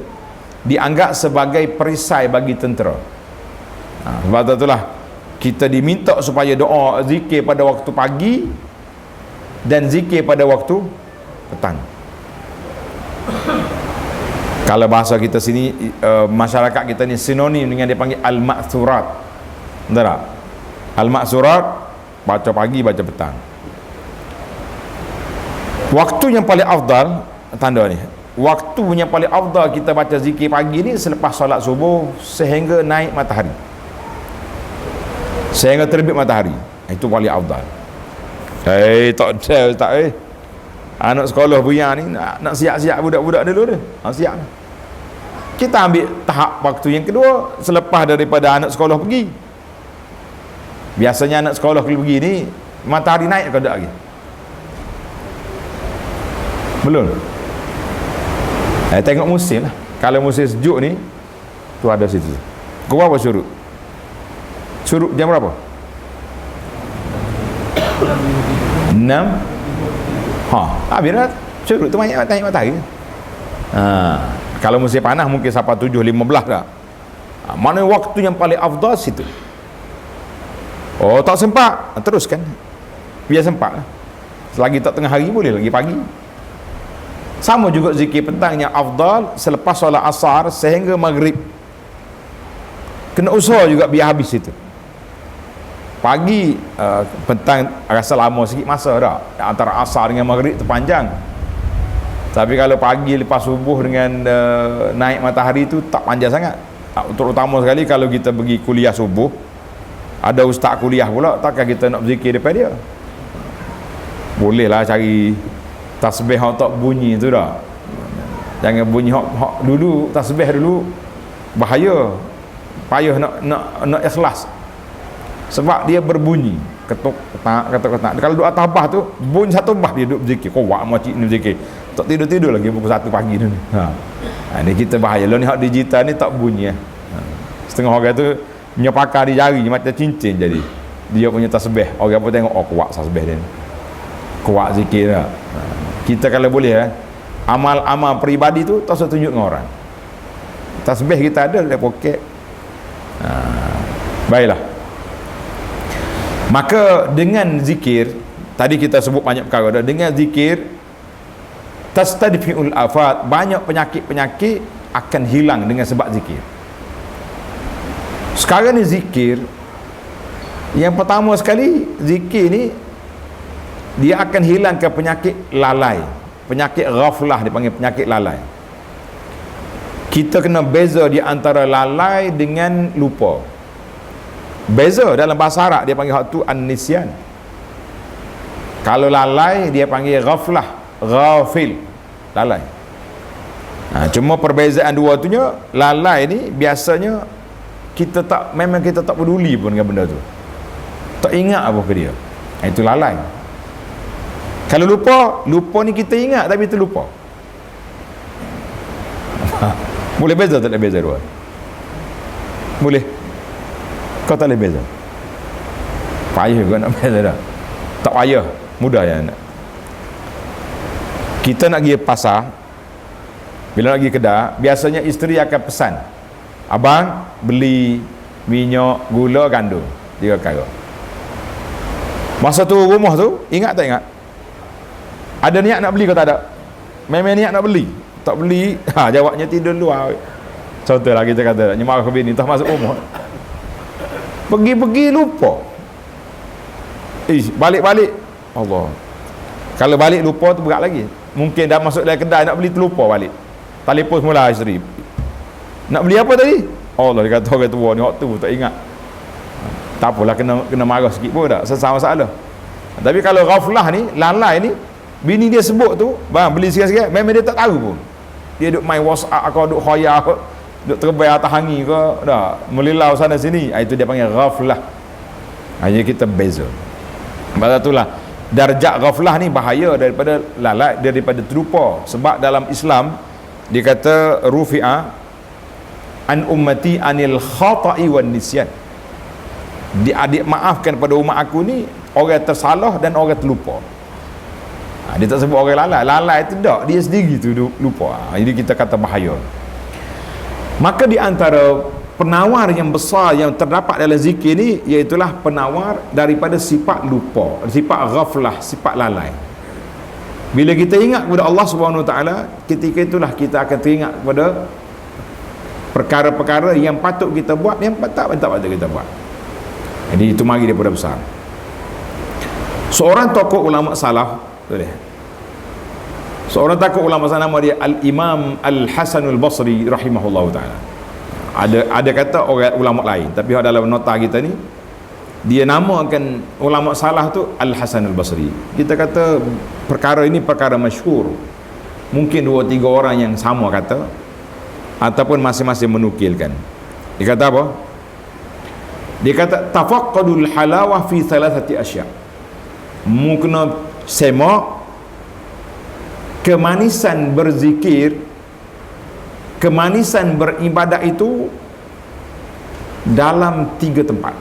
dianggap sebagai perisai bagi tentera. Sebab itulah kita diminta supaya doa zikir pada waktu pagi dan zikir pada waktu petang. Kalau bahasa kita sini, masyarakat kita ni sinonim dengan dia panggil al-ma'thurat. Betul tak? Al-ma'thurat, baca pagi, baca petang. Waktu yang paling afdal, tanda ni, waktu yang paling afdal kita baca zikir pagi ni selepas solat subuh sehingga naik matahari, sehingga terbit matahari. Itu paling afdal. Tak ada Ustaz. Anak sekolah buyang ni nak siap-siap budak-budak dulu dah. Siap. Kita ambil tahap waktu yang kedua selepas daripada anak sekolah pergi. Biasanya anak sekolah pergi ni matahari naik ke tak lagi? Belum. Tengok musim lah. Kalau musim sejuk ni tu ada situ. Kau berapa syuruk? Syuruk jam berapa? 6. Habis dah syuruk tu naik matahari. Kalau musim panas mungkin sampai 7.15 dah. Mana waktu yang paling afdal situ. Tak sempat, teruskan. Biar sempat lah. Selagi tak tengah hari boleh lagi pagi. Sama juga zikir petang yang afdal selepas solat asar sehingga maghrib. Kena usaha juga biar habis itu. Pagi, petang rasa lama sikit masa dah. Antara asar dengan maghrib terpanjang. Tapi kalau pagi lepas subuh dengan naik matahari tu tak panjang sangat. Terutama sekali kalau kita pergi kuliah subuh, ada ustaz kuliah pula, takkan kita nak berzikir depan dia? Bolehlah cari tasbih hak tak bunyi tu dah. Jangan bunyi hak dulu, tasbih dulu bahaya. Payah nak ikhlas. Sebab dia berbunyi ketuk ketak. Kalau doa tabah tu bunyi satu bah dia duduk berzikir. Kau buat makcik ni berzikir. Tak tidur lagi pukul 1 pagi ni. Ni kita bahaya. Lo ni hak digital ni tak bunyi. Setengah orang tu punya pakar di jari macam cincin jadi. Dia punya tasbih. Orang pun tengok kuat tasbih dia ni. Kuat zikir lah. Kita kalau boleh amal-amal peribadi tu tak usah tunjuk dengan orang. Tasbih kita ada dalam poket. Baiklah. Maka dengan zikir, tadi kita sebut banyak perkara dah. Dengan zikir tastadfi'ul afat, banyak penyakit-penyakit akan hilang dengan sebab zikir. Sekarang ni zikir, yang pertama sekali zikir ni dia akan hilangkan penyakit lalai, penyakit ghaflah, dipanggil penyakit lalai. Kita kena beza di antara lalai dengan lupa. Beza dalam bahasa Arab dia panggil hak tu an-nisyan. Kalau lalai dia panggil ghaflah, ghafil, lalai. Cuma perbezaan dua tunya, lalai ni biasanya kita tak peduli pun dengan benda tu. Tak ingat apa ke dia. Itu lalai. Kalau lupa ni kita ingat tapi terlupa. Boleh beza tak beza dua? Boleh. Kau tak boleh beza. Payah kau nak beza dah. Tak payah, mudah ya nak. Kita nak pergi pasar, bila nak pergi kedai, biasanya isteri akan pesan, abang beli minyak, gula, gandum, 3 perkara. Masa tu rumah tu, ingat tak ingat? Ada niat nak beli ke tak ada? Memang niat nak beli. Tak beli, jawabnya tidur luar. Contohlah kita kata, nyemarah ke bini, tak masuk rumah. Pergi-pergi lupa. Balik-balik. Allah. Kalau balik lupa tu berat lagi. Mungkin dah masuk dalam kedai nak beli terlupa balik. Telefon semula isteri. Nak beli apa tadi? Allah, dia kata orang tua ni waktu tak ingat. Tak apalah, kena marah sikit pun tak selesai masalah. Tapi kalau ghaflah ni, lalai ni, bini dia sebut tu, bang beli sikit-sikit, memang dia tak tahu pun. Dia duk main WhatsApp ke, duk khoya ke, duk terbai atas hangi ke, dah melilau sana sini. Itu dia panggil ghaflah. Hanya kita beza. Sebab itulah darjat ghaflah ni bahaya daripada lalai, daripada terlupa. Sebab dalam Islam dia kata rufi'a an ummati anil khata'i wan nisyan. Dia maafkan pada umat aku ni orang tersalah dan orang terlupa. Dia tak sebut orang lalai. Lalai tu tak, dia sendiri tu lupa. Jadi kita kata bahaya. Maka di antara penawar yang besar yang terdapat dalam zikir ni, iaitulah penawar daripada sifat lupa, sifat ghaflah, sifat lalai. Bila kita ingat kepada Allah Subhanahu Wa Taala, ketika itulah kita akan teringat kepada perkara-perkara yang patut kita buat, yang tak patut kita buat. Jadi itu mari daripada besar. Seorang tokoh ulama salaf, seorang tokoh ulama salaf, nama dia Al-Imam Al-Hasan Al-Basri rahimahullahu taala. Ada kata orang ulama lain, tapi dalam nota kita ni dia namakan ulama salaf tu Al-Hasan Al-Basri. Kita kata perkara ini perkara masyhur. Mungkin 2-3 orang yang sama kata, ataupun masing-masing menukilkan. Dia kata apa? Dia kata tafaqqadul halawah fi thalathati asya'. Mu kena semak kemanisan berzikir, kemanisan beribadat itu dalam 3 tempat.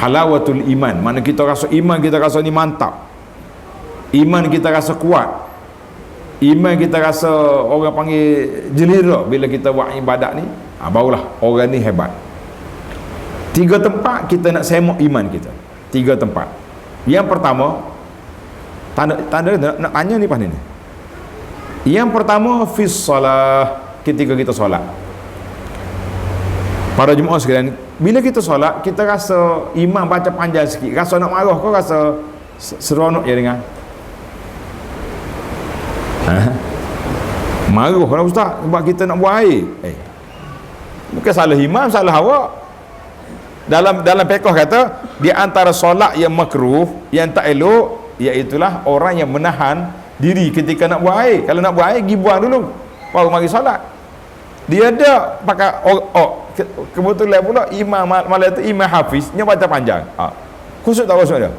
Halawatul iman, mana kita rasa iman kita rasa ni mantap, iman kita rasa kuat, iman kita rasa orang panggil jelira bila kita buat ibadat ni, barulah orang ni hebat. 3 tempat kita nak semak iman kita. 3 tempat. Yang pertama, tanda nak tanya ni pas ni. Yang pertama fi solah, ketika kita solat. Para jemaah sekalian, bila kita solat, kita rasa imam baca panjang sikit, rasa nak marah ke rasa seronok je dengar? Marah lah ustaz, sebab kita nak buat air. Bukan salah imam, salah awak. Dalam fiqh kata, di antara solat yang makruh, yang tak elok, iaitulah orang yang menahan diri ketika nak buat air. Kalau nak buat air, pergi buang dulu, baru mari solat. Dia ada pakai kebetulan pula imam malam tu imam hafiz, dia baca panjang. Kusuk tak kusuk dia?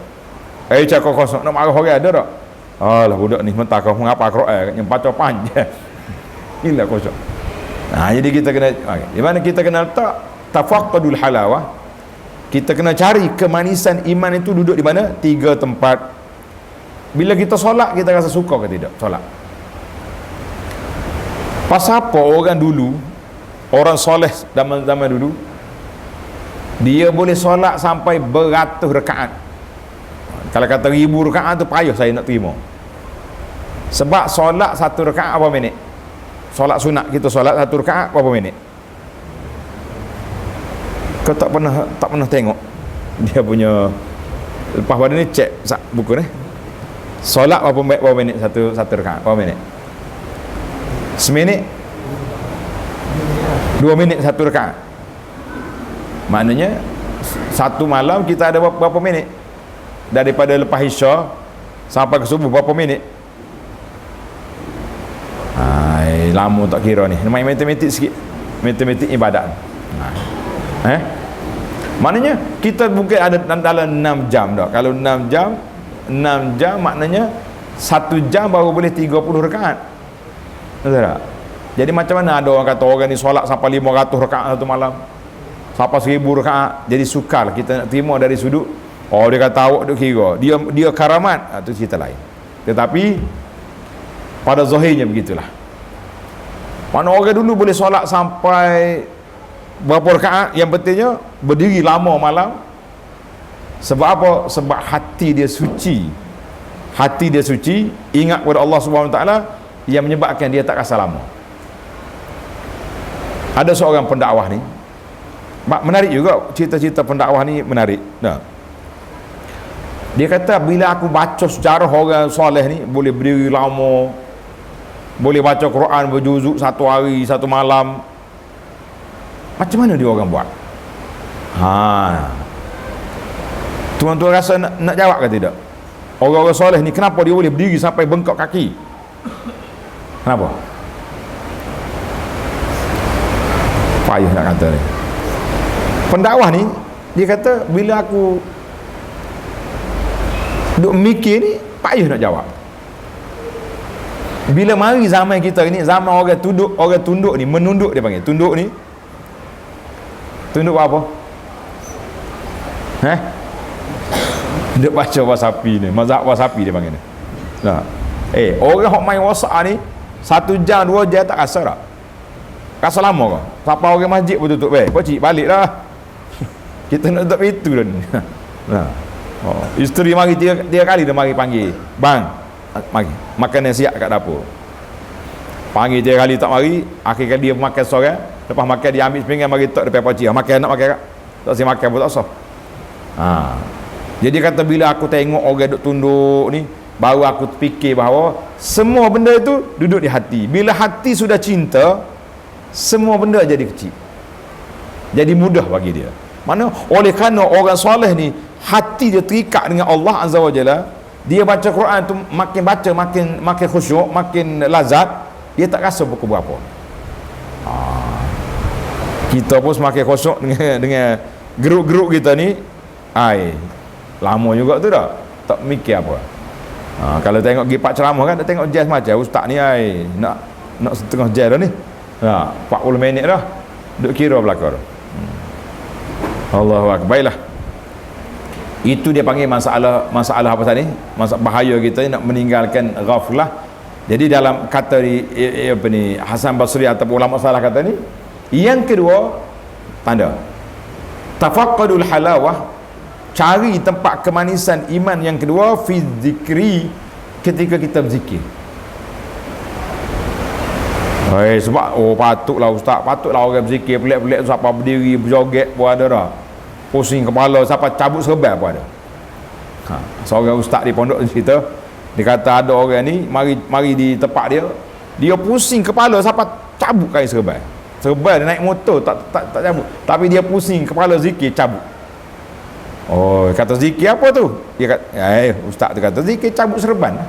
Cakap kosong, nak marah orang ada tak? Alah budak ni mentah kau mengapa Quran yang baca panjang. Inilah kosong. Jadi kita kena, di mana kita kena letak tafaqqadul halawah. Kita kena cari kemanisan iman itu duduk di mana? 3 tempat. Bila kita solat, kita rasa suka ke tidak solat? Pasal apa orang dulu, orang soleh zaman dulu, dia boleh solat sampai beratus rakaat. Kalau kata 1000 rakaat tu payah saya nak terima. Sebab solat 1 rakaat berapa minit? Solat sunat kita solat 1 rakaat berapa minit? Kau tak pernah tengok dia punya, lepas pada ni cek buku ni, solat berapa minit satu rakaat, berapa minit? Seminit, 2 minit 1 rakaat. Maknanya satu malam kita ada berapa minit? Daripada lepas isya sampai ke subuh berapa minit? Lama tak kira ni, main matematik sikit, matematik ibadat. Maknanya kita mungkin ada dalam 6 jam dah. Kalau 6 jam maknanya 1 jam baru boleh 30 rakaat. Betul tak? Jadi macam mana ada orang kata orang ni solat sampai 500 rakaat satu malam, sampai 1000 rakaat. Jadi sukar kita nak terima dari sudut, dia kata awak duk kira dia karamat, itu cerita lain. Tetapi pada zahirnya begitulah. Mana orang dulu boleh solat sampai berapa rakaat, yang pentingnya berdiri lama malam. Sebab apa? Sebab hati dia suci. Hati dia suci, ingat kepada Allah Subhanahu Wa Taala, yang menyebabkan dia tak rasa lama. Ada seorang pendakwah ni, menarik juga cerita-cerita pendakwah ni, menarik. Dia kata bila aku baca sejarah orang soleh ni, boleh berdiri lama, boleh baca Quran berjuzuk satu hari satu malam, macam mana dia orang buat? Tuan-tuan rasa nak jawab ke tidak? Orang-orang soleh ni kenapa dia boleh berdiri sampai bengkok kaki? Kenapa? Payah nak kata ni. Pendakwah ni dia kata bila aku duk mikir ni, payah nak jawab. Bila mari zaman kita ni, zaman orang tunduk ni, menunduk dia panggil. Tunduk ni, tunduk apa? Duk baca wasapi ni, mazhab wasapi dia panggil ni. Nah. Orang hok main WhatsApp ni 1 jam 2 jam tak rasa tak? Rasa lama ke? Siapa orang masjid pun tutup Pakcik balik dah. Kita nak tutup itu dah ni. Nah. Isteri mari 3 kali dia mari panggil, bang, mari makan yang siap kat dapur. Panggil 3 kali tak mari, akhir kali dia makan seorang, lepas makan dia ambil sepinggan mari tok depan pakcik. Makan nak makan tak? Tak si makan pun tak sah. Jadi kata bila aku tengok orang duk tunduk ni, baru aku fikir bahawa semua benda itu duduk di hati. Bila hati sudah cinta, semua benda jadi kecil, jadi mudah bagi dia. Mana oleh kerana orang soleh ni hati dia terikat dengan Allah Azza wa Jalla, dia baca Quran tu makin baca makin khusyuk, makin lazat, dia tak rasa pukul berapa. Kita pun semakin khusyuk dengan geruk-geruk kita ni, lama juga tu dah tak mikir apa. Kalau tengok pergi pak ceramah kan, tengok jazz macam ustaz ni nak setengah jazz dah ni. 40 minit dah duk kira belakang. Allahu akbar. Baiklah. Itu dia panggil masalah apa tadi? Masalah bahaya kita nak meninggalkan ghaflah. Jadi dalam kata Hasan Basri ataupun ulama salah kata ni, yang kedua tanda tafaqqadul halawah, cari tempat kemanisan iman yang kedua fi zikri, ketika kita berzikir. Sebab patutlah ustaz, patutlah orang berzikir pelik-pelik, siapa berdiri berjoget pun ada dah, pusing kepala, siapa cabut serban pun ada. Seorang ustaz di pondok cerita, dia kata ada orang ni mari di tempat dia pusing kepala, siapa cabut kain serban dia naik motor tak cabut, tapi dia pusing kepala zikir cabut. Kata zikir apa tu? Dia kata ustaz tu kata zikir cabut serban.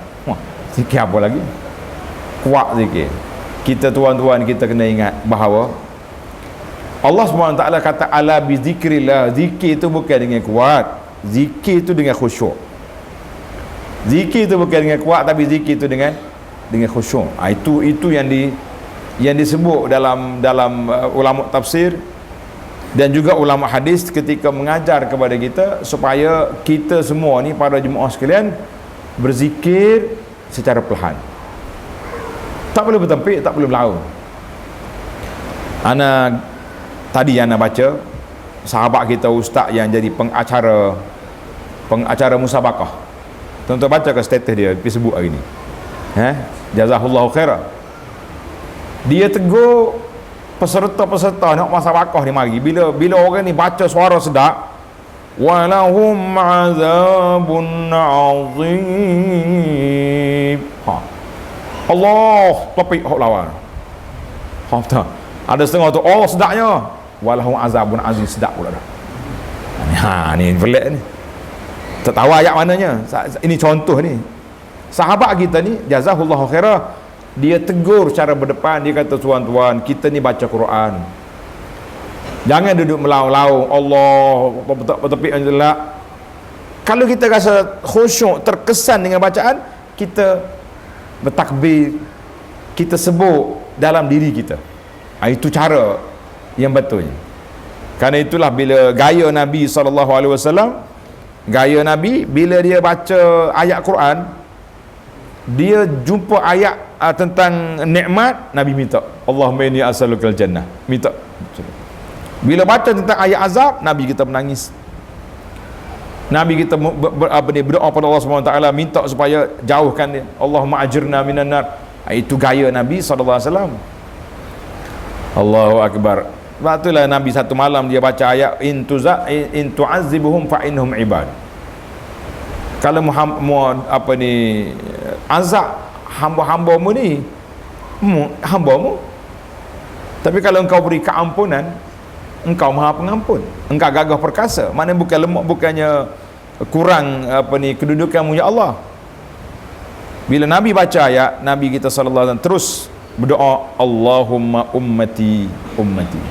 Zikir apa lagi? Kuat zikir. Kita tuan-tuan, kita kena ingat bahawa Allah SWT kata ala bi zikrillah. Zikir itu bukan dengan kuat, zikir itu dengan khusyuk. Zikir itu bukan dengan kuat, tapi zikir itu dengan khusyuk. Itu yang disebut dalam ulama tafsir dan juga ulama hadis ketika mengajar kepada kita supaya kita semua ni, para jemaah sekalian, berzikir secara perlahan. Tak boleh bertempik, tak boleh berlaun. Tadi ana baca sahabat kita ustaz yang jadi pengacara musabaqah. Tuan-tuan baca ke status dia di Facebook hari ni? Jazahullahu khairan. Dia tegur peserta-peserta nak musabaqah ni mari. Bila orang ni baca suara sedap, walahum azabun azim. Allah topik hok lawan. Betul. Ada setengah tu sedapnya, walahum azabun azim, sedap pula dah. Ni pelik ni. Tak tahu ayat mananya. Ini contoh ni. Sahabat kita ni jazahullahu khairah, dia tegur secara berdepan. Dia kata, tuan-tuan, kita ni baca Quran, jangan duduk melaung-laung Allah bertepik anjelak. Kalau kita rasa khusyuk, terkesan dengan bacaan, kita bertakbir, kita sebut dalam diri kita. Itu cara yang betulnya. Karena itulah bila gaya Nabi SAW, gaya Nabi bila dia baca ayat Quran, dia jumpa ayat tentang nikmat, Nabi minta, Allahumma inni as'alukal jannah, minta. Bila baca tentang ayat azab, Nabi kita menangis. Nabi kita berdoa pada Allah SWT, minta supaya jauhkan dia, Allahumma ajirna minan nar. Itu gaya Nabi SAW. Allahu Akbar. Sebab itulah Nabi satu malam dia baca ayat in tu'azzibuhum fa innahum ibad. Kalau apa ni azab hamba-hambamu ni, hambamu. Tapi kalau engkau beri keampunan, engkau maha pengampun, engkau gagah perkasa. Mana bukan lemah, bukannya kurang apa ni kedudukanmu ya Allah. Bila Nabi baca ayat, Nabi kita sallallahu alaihi wasallam terus berdoa, Allahumma ummati ummati.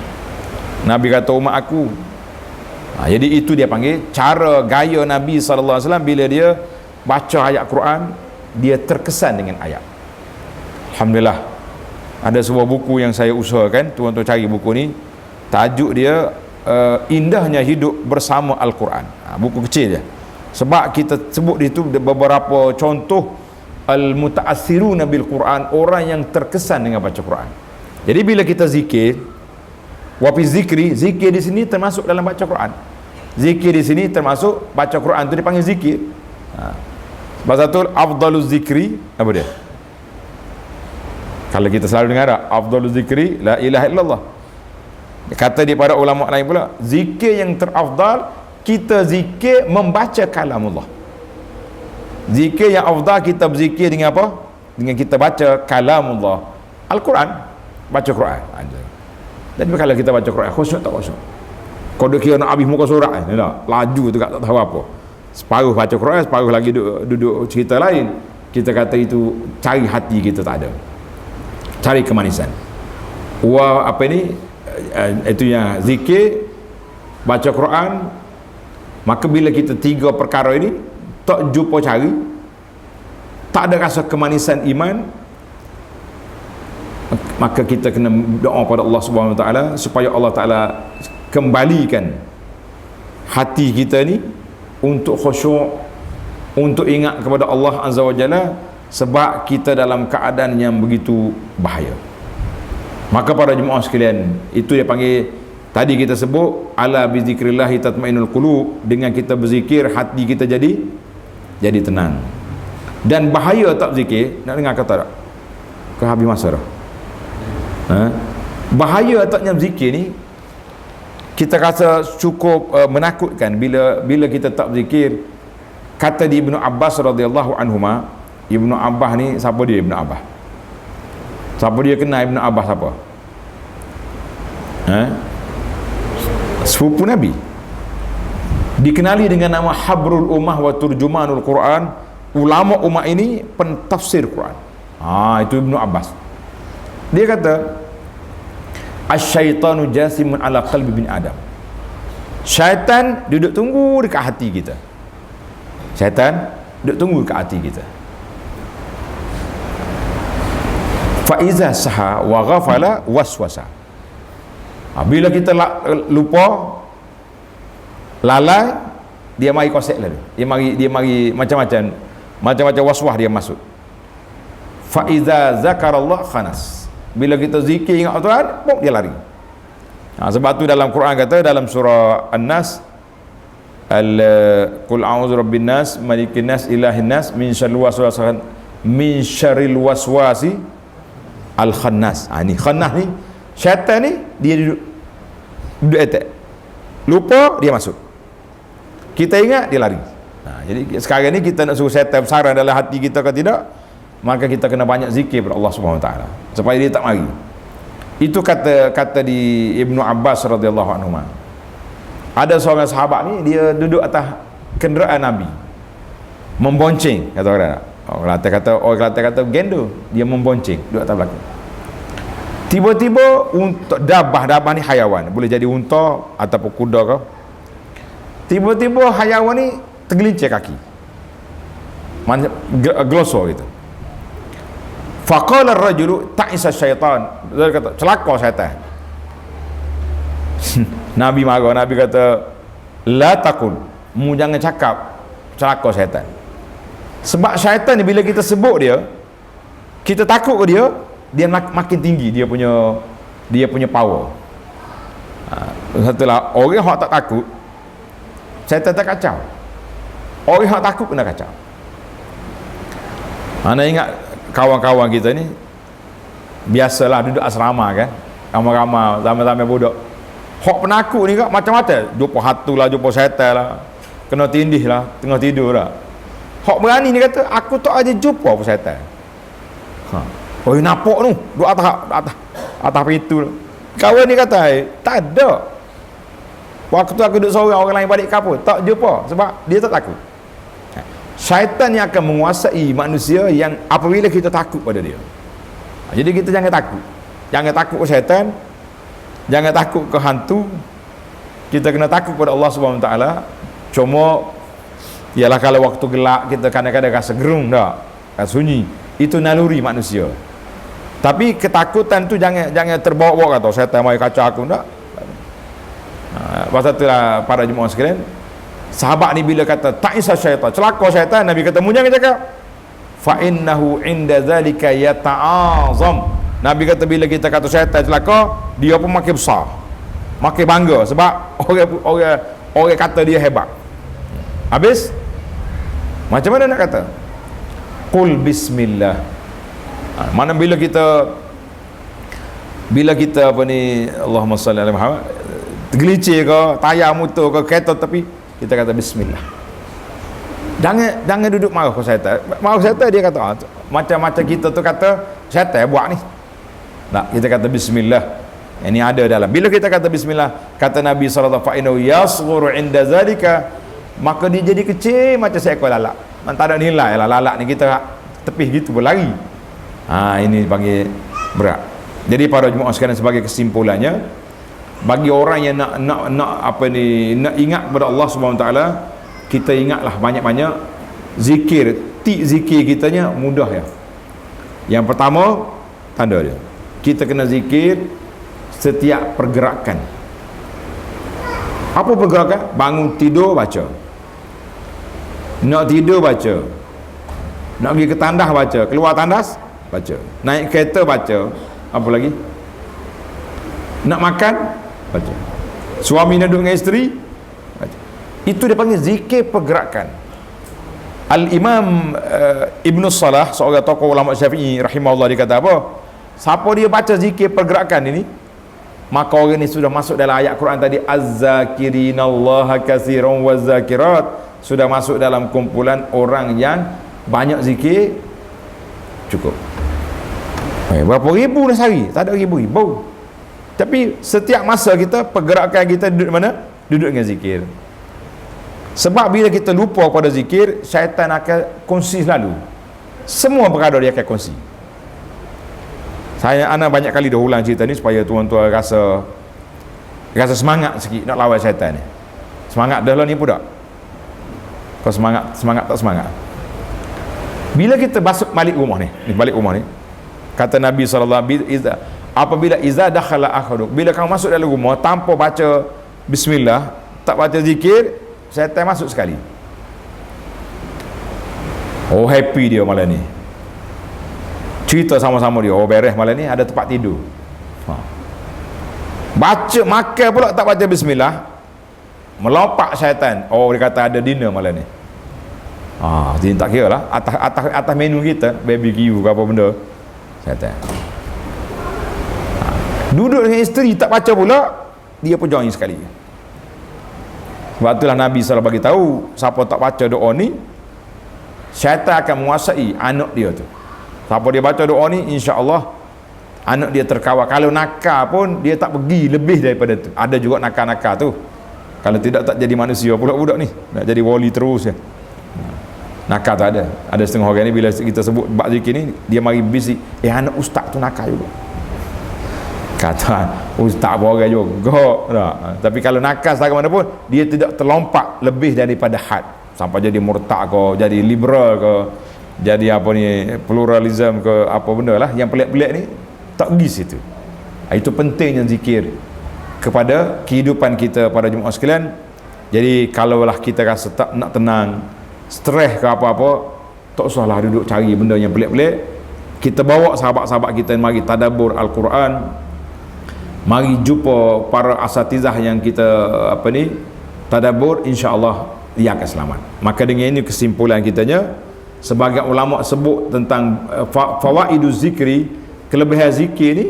Nabi kata umat aku. Jadi itu dia panggil cara gaya Nabi sallallahu alaihi wasallam bila dia baca ayat Quran, dia terkesan dengan ayat. Alhamdulillah. Ada sebuah buku yang saya usahakan, tuan-tuan cari buku ni. Tajuk dia Indahnya Hidup Bersama Al-Quran. Buku kecil je. Sebab kita sebut itu beberapa contoh al-muta'assiruna bil Quran, orang yang terkesan dengan baca Quran. Jadi bila kita zikir, wa fi zikri, zikir di sini termasuk dalam baca Quran. Zikir di sini termasuk baca Quran, itu dipanggil zikir. Bahasa tu afdaluz zikri, apa dia? Kalau kita selalu dengar afdaluz zikri la ilaha illallah. Kata dia para ulama lain pula, zikir yang terafdal kita zikir membaca kalamullah. Zikir yang afdal kita berzikir dengan apa? Dengan kita baca kalamullah, Al-Quran, baca Quran. Dan kalau kita baca Quran khusyuk tak khusyuk? Kau dah kira nak habis muka surat ni lah, laju tu tak tahu apa. Separuh baca Quran, separuh lagi duduk cerita lain. Kita kata itu cari hati kita tak ada, cari kemanisan. Apa ni? Itu yang zikir, baca Quran. Maka bila kita tiga perkara ini tak jumpa cari, tak ada rasa kemanisan iman, maka kita kena doa pada Allah Subhanahu Wa Taala supaya Allah Taala kembalikan hati kita ni untuk khusyuk, untuk ingat kepada Allah Azza wa Jalla, sebab kita dalam keadaan yang begitu bahaya. Maka para jemaah sekalian, itu dia panggil, tadi kita sebut ala bi zikrillah tatmainnul qulub, dengan kita berzikir hati kita jadi tenang. Dan bahaya tak zikir, nak dengar kata tak? Ke habis masa dah? Bahaya taknya zikir ni, kita rasa cukup menakutkan bila kita tak berzikir. Kata di Ibnu Abbas radhiyallahu anhuma, Ibnu Abbas ni siapa dia? Ibnu Abbas, siapa dia kenal Ibnu Abbas siapa? Sepupu Nabi, dikenali dengan nama Habrul Ummah wa Turjumanul Quran, ulama umat ini pentafsir Quran. Itu Ibnu Abbas. Dia kata asyaitanu jasimun ala qalbi bin Adam. Syaitan duduk tunggu dekat hati kita. Syaitan duduk tunggu dekat hati kita. Fa iza saha wa ghafala waswasa. Bila kita lupa, lalai, dia mari kosek lalu. Dia mari macam-macam waswas dia masuk. Fa iza zakarallah khanas. Bila kita zikir ingat Tuhan, dia lari. Sebab tu dalam Quran kata dalam surah An-Nas, Qul a'udzu rabbin nas, malikin nas, ilahin nas, min syarril waswasi al-khannas. Ni khannas ni, syaitan ni, dia duduk attack. Lupa, dia masuk. Kita ingat, dia lari. Jadi sekarang ni kita nak suruh syaitan bersarang dalam hati kita ke tidak, maka kita kena banyak zikir kepada Allah Subhanahu Wa Taala supaya dia tak mari. Itu kata di Ibnu Abbas radhiyallahu anhu. Ada seorang sahabat ni, dia duduk atas kenderaan Nabi, membonceng, kata orang. Orang kata gendo, dia membonceng duduk atas belakang. Tiba-tiba untuk dabah ni hayawan, boleh jadi unta ataupun kuda ke. Tiba-tiba hayawan ni tergelincir kaki, glosor gitu. Faqala ar-rajulu ta'isa syaitan. Dia kata celaka syaitan. Nabi marah. Nabi kata la taqul, mu jangan cakap celaka syaitan. Sebab syaitan ni bila kita sebut dia, kita takut ke dia makin tinggi dia punya power. Setelah orang yang tak takut, syaitan tak kacau. Orang yang takut kena kacau. Anda ingat kawan-kawan kita ni, biasalah duduk asrama kan, ramai-ramai ramai-ramai budak. Hak penakut ni kak macam-macam, jumpa hatu lah, jumpa syaitan lah, kena tindih lah tengah tidur lah. Hak berani ni kata aku tak aja jumpa apa syaitan. Oh nampak tu duk atas pintu. Kawan ni kata tak ada. Waktu aku duduk seorang orang lain balik kapur tak jumpa sebab dia tak takut. Syaitan yang akan menguasai manusia yang apabila kita takut pada dia. Jadi kita jangan takut. Jangan takut ke syaitan. Jangan takut ke hantu. Kita kena takut pada Allah Subhanahu Wa Taala. Cuma ialah kalau waktu gelap kita kadang-kadang rasa gerung tak, rasa sunyi. Itu naluri manusia. Tapi ketakutan tu jangan terbawa-bawa kata syaitan mai kacau aku tak. Pasal itulah para jemaah sekalian, sahabat ni bila kata ta'isa syaitan, celaka syaitan, Nabi kata mu jangan cakap fa innahu inda zalika yata'azam. Nabi kata bila kita kata syaitan celaka, dia pun makin besar, makin bangga sebab orang kata dia hebat. Habis macam mana nak kata? Qul bismillah. Mana bila kita apa ni, Allahumma salli ala Muhammad, tergelicir ke, tayar motor ke, kereta tapi kita kata bismillah. Jangan duduk marah ke syaitan. Marah syaitan dia kata macam-macam kita tu kata syaitan buat ni. Tak, kita kata bismillah. Ini ada dalam. Bila kita kata bismillah, kata Nabi sallallahu alaihi wasallam, yasghuru inda zalika, maka dia jadi kecil macam seekor lalat. Tak ada nilai lah lalat ni, kita tepih gitu berlari. Ini panggil berat. Jadi para jemaah sekalian, sebagai kesimpulannya, bagi orang yang nak ingat kepada Allah Subhanahu Wa Taala, kita ingatlah banyak-banyak zikir. Zikir kitanya mudah ya. Yang pertama tanda dia, kita kena zikir setiap pergerakan. Apa pergerakan? Bangun tidur baca, nak tidur baca, nak pergi ke tandas baca, keluar tandas baca, naik kereta baca, apa lagi, nak makan baca, suami nak duduk dengan isteri baca. Itu dia panggil zikir pergerakan. Al-Imam Ibn Salah, seorang tokoh ulama Syafi'i rahimahullah, dia kata apa? Siapa dia baca zikir pergerakan ini, maka orang ni sudah masuk dalam ayat Quran tadi, az-zakirinallaha katsiran waz-zakirat, sudah masuk dalam kumpulan orang yang banyak zikir. Cukup. Berapa ribu dah sehari? Tak ada ribu-ribu. Tapi setiap masa kita, pergerakan kita duduk mana? Duduk dengan zikir. Sebab bila kita lupa pada zikir, syaitan akan kongsi selalu. Semua perkara dia akan kongsi. Ana banyak kali dah ulang cerita ni supaya tuan-tuan rasa semangat sikit nak lawan syaitan ni. Semangat dah lah ni pun tak? Kau semangat tak semangat? Bila kita balik rumah ni, kata Nabi SAW, apabila iza dakhala akhaduk, bila kamu masuk dalam rumah tanpa baca bismillah, tak baca zikir, syaitan masuk sekali. Oh happy dia malam ni, cerita sama-sama dia, oh beres malam ni ada tempat tidur. Baca makan pula tak baca bismillah, melompat syaitan. Oh dia kata ada dinner malam ni. Jadi tak kira lah atas menu kita BBQ ke apa benda, syaitan. Duduk dengan isteri tak baca pula, dia pun join sekali. Sebab itulah Nabi SAW bagi tahu, siapa tak baca doa ni, syaitan akan menguasai anak dia tu. Siapa dia baca doa ni, insya-Allah anak dia terkawal. Kalau nakal pun dia tak pergi lebih daripada tu. Ada juga nakal-nakal tu, kalau tidak tak jadi manusia pula budak ni, nak jadi wali terus ya. Nakal tak ada. Ada setengah orang ni bila kita sebut bab zikir ni, dia mari bisik, anak ustaz tu nakal juga. Kata ustaz apa orang juga tak. Tapi kalau nakal setakat mana pun, dia tidak terlompat lebih daripada had sampai jadi murtad ke, jadi liberal ke, jadi apa ni, pluralism ke, apa benda lah yang pelik-pelik ni, tak pergi situ. Itu pentingnya zikir kepada kehidupan kita para jemaah sekalian. Jadi kalaulah kita rasa tak nak tenang, stres ke apa-apa, tak usahlah duduk cari benda yang pelik-pelik. Kita bawa sahabat-sahabat kita mari tadabbur Al-Quran, mari jumpa para asatizah yang kita tadabbur, insya-Allah dia akan selamat. Maka dengan ini kesimpulan kitanya, sebagai ulama sebut tentang fawaiduz zikri, kelebihan zikir ni,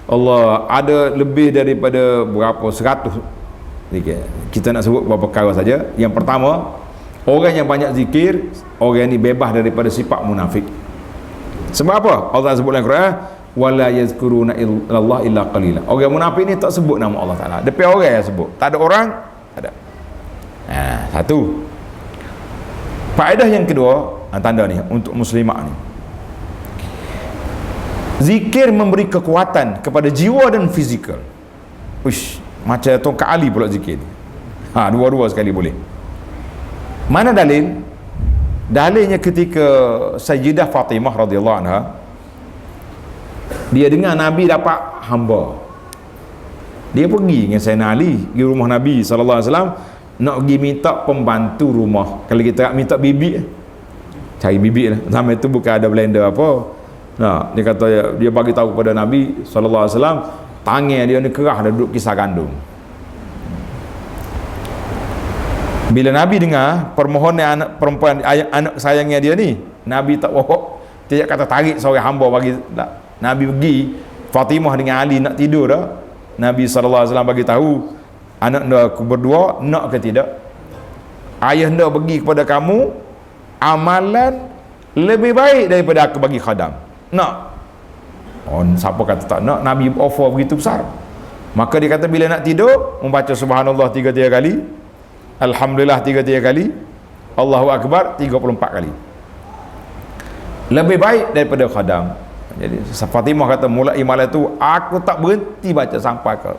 Allah ada lebih daripada berapa 100 zikir. Kita nak sebut beberapa perkara saja. Yang pertama, Orang yang banyak zikir, orang ni bebas daripada sifat munafik. Sebab apa? Allah sebut dalam Quran, wala yazkuruna illallah illa qalila. Orang munafik ni tak sebut nama Allah Taala. Depan orang yang sebut. Tak ada orang, tak ada. Satu. Faedah yang kedua, tanda ni untuk muslimat ni. Zikir memberi kekuatan kepada jiwa dan fizikal. Uish, macam tongkat Ali pula zikir ni. Dua-dua sekali boleh. Mana dalil? Dalilnya ketika Sayyidah Fatimah radhiyallahu anha, dia dengar Nabi dapat hamba. Dia pergi dengan Sayyidina Ali di rumah Nabi sallallahu alaihi wasallam nak pergi minta pembantu rumah. Kalau kita nak minta bibik, cari bibik lah. Zaman itu bukan ada blender apa. Nah, dia kata dia bagi tahu kepada Nabi sallallahu alaihi wasallam, tangan dia ni kerah dah duduk kisar gandum. Bila Nabi dengar permohonan anak perempuan, anak sayangnya dia ni, Nabi tak tidak kata tarik seorang hamba bagi tak. Nabi pergi, Fatimah dengan Ali nak tidur dah. Nabi SAW bagi tahu, anak anda berdua nak ke tidak? Ayah anda bagi kepada kamu amalan lebih baik daripada aku bagi khadam. Nak? Siapa kata tak nak? Nabi offer begitu besar. Maka dia kata bila nak tidur, membaca subhanallah 3 kali, alhamdulillah 3 kali, Allahu Akbar 34 kali. Lebih baik daripada khadam. Jadi Fatimah kata mulai malam tu aku tak berhenti baca sampai ke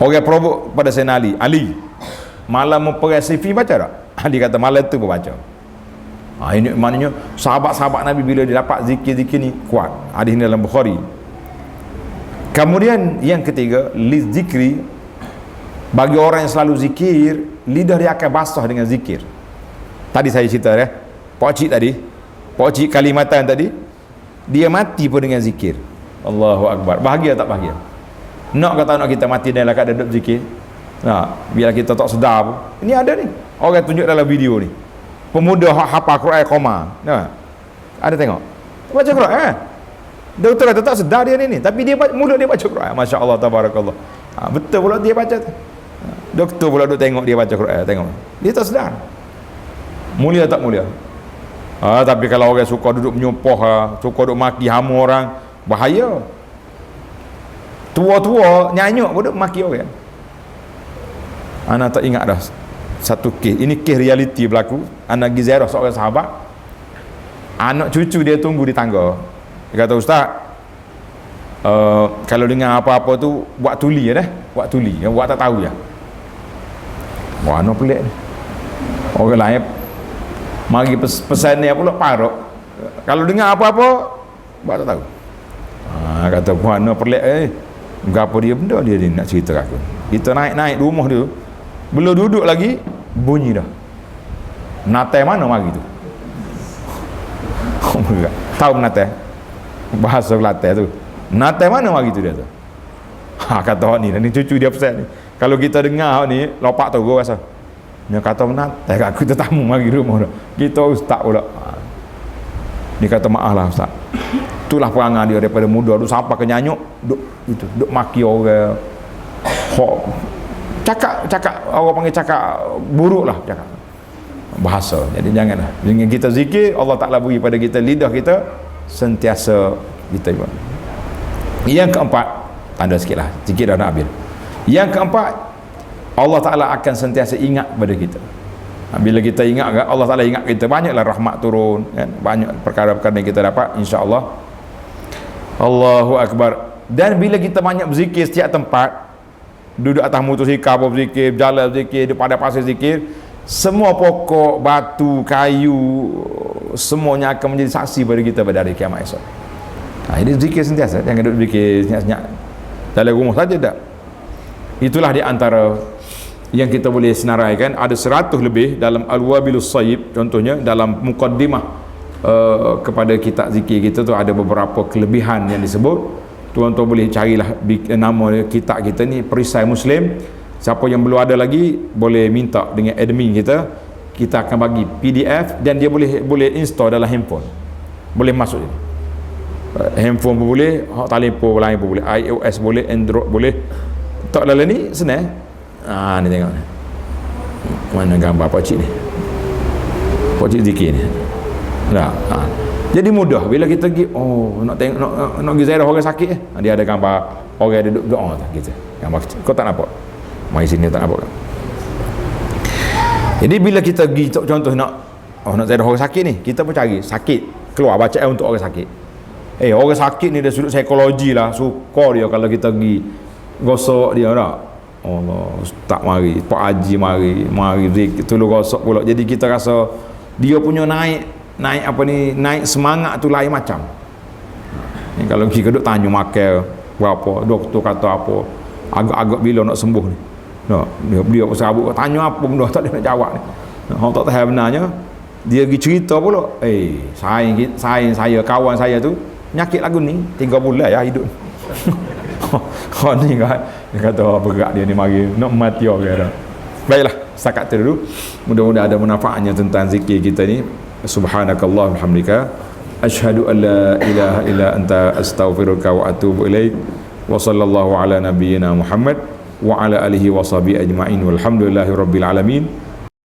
orang provok pada Sayyidina Ali, malam memperasifi baca tak? Ali kata malam tu pun baca. Ini maknanya sahabat-sahabat Nabi bila dia dapat zikir-zikir ni kuat. Hadis ni dalam Bukhari. Kemudian yang ketiga, lizikri, bagi orang yang selalu zikir, lidah dia akan basah dengan zikir. Tadi saya cerita Pak Cik Kalimatan tadi, dia mati pun dengan zikir. Allahu Akbar. Bahagia tak bahagia? Nak kata nak kita mati dalam keadaan duduk zikir? Biar kita tak sedar pun. Ini ada ni. Orang tunjuk dalam video ni. Pemuda hafal Quran koma. Ada tengok? Baca Quran. Doktor kata tak sedar dia ni. Tapi dia mulut dia baca Quran. Masya Allah, tabarakallah. Betul pula dia baca tu. Doktor pula duduk tengok dia baca Quran. Tengok. Dia tak sedar. Mulia tak mulia? Tapi kalau orang suka duduk menyumpah, suka duduk maki hama orang, bahaya. Tua-tua nyanyuk pun duduk maki orang. Anak tak ingat dah satu kes. Ini kes realiti berlaku. Anak Gizerah seorang sahabat, anak cucu dia tunggu di tangga. Dia kata, Ustaz, kalau dengar apa-apa tu buat tuli ya dah. Buat tuli, buat tak tahu ya. Wah, no pelik ni. Orang lain mari pesan ni pula parok. Kalau dengar apa-apa buat tak tahu. Kata puan no pelik berapa dia benda dia ni nak cerita aku. Kita naik rumah dia, belum duduk lagi bunyi dah. Natai mana mari tu? Tahu natai? Bahasa Kelantan tu. Natai mana mari tu dia tu? Kata ni cucu dia pesan ni. Kalau kita dengar ni lopak tu gua rasa. Dia kata natai aku tetamu mari rumah dah. Kita ustaz pula. Dia kata maaf lah ustaz. Itulah perangai dia daripada muda tu sampai ke nyanyuk duk maki orang. Cakap orang panggil cakap buruk lah cakap. Bahasa. Jadi janganlah. Dengan kita zikir, Allah Ta'ala beri pada kita lidah kita sentiasa kita buat. Yang keempat, tanda sikit lah, zikir dah nak habis. Yang keempat, Allah Ta'ala akan sentiasa ingat pada kita. Bila kita ingat, Allah Ta'ala ingat kita, banyaklah rahmat turun kan? Banyak perkara-perkara yang kita dapat, insya-Allah. Allahu Akbar. Dan bila kita banyak berzikir setiap tempat, duduk atas motosikal pun berzikir, berjalan berzikir, di pada pasir zikir, semua pokok, batu, kayu, semuanya akan menjadi saksi pada kita pada hari kiamat esok. Jadi zikir sentiasa, jangan duduk zikir senyap-senyap dalam rumah saja tak. Itulah di antara yang kita boleh senaraikan. Ada 100 lebih dalam Al-Wabilus Sayyib, contohnya dalam mukaddimah kepada kitab zikir kita tu ada beberapa kelebihan yang disebut. Tuan-tuan boleh carilah nama kitab kita ni, Perisai Muslim. Siapa yang belum ada lagi boleh minta dengan admin kita, kita akan bagi PDF dan dia boleh install dalam handphone, boleh masuk handphone pun boleh, telefon lain pun boleh, iOS boleh, Android boleh. Tak dalam ni senang. Ni tengok Mana gambar Pak Cik ni? Pak Cik zikir ni. Nah, jadi mudah bila kita pergi, nak tengok nak pergi ziarah orang sakit dia ada gambar orang duduk doa tak gitu. Gambar kecil. Kau tak nampak? Mai sini tak nampak. Jadi bila kita pergi contoh nak ziarah orang sakit ni, kita pun cari sakit, keluar bacaan untuk orang sakit. Orang sakit ni dari sudut psikologi lah, suka dia kalau kita pergi gosok dia tak. Allah, Ustaz mari, Pak Haji mari zikir, tolong gosok pula. Jadi kita rasa dia punya naik semangat tu lain macam. Kalau kita duduk tanya makan berapa, doktor kata apa, agak-agak bila nak sembuh ni. Dia serabut tanya apa benda tak ada nak jawab ni. Orang tak tahu benarnya, dia pergi cerita pula, saing saya, kawan saya tu nyakit lagu ni 3 bulan ya hidup. Ni kan dia kata berat dia ni mari nak mati orang. Baiklah, setakat tu dulu. Mudah-mudahan ada manfaatnya tentang zikir kita ni. Subhanakallah walhamdulillah, asyhadu an la ilaha illa anta astaghfiruka wa atubu ilaik. Wa sallallahu ala nabiyyina Muhammad wa ala alihi wa sahbihi ajma'in walhamdulillahi rabbil alamin.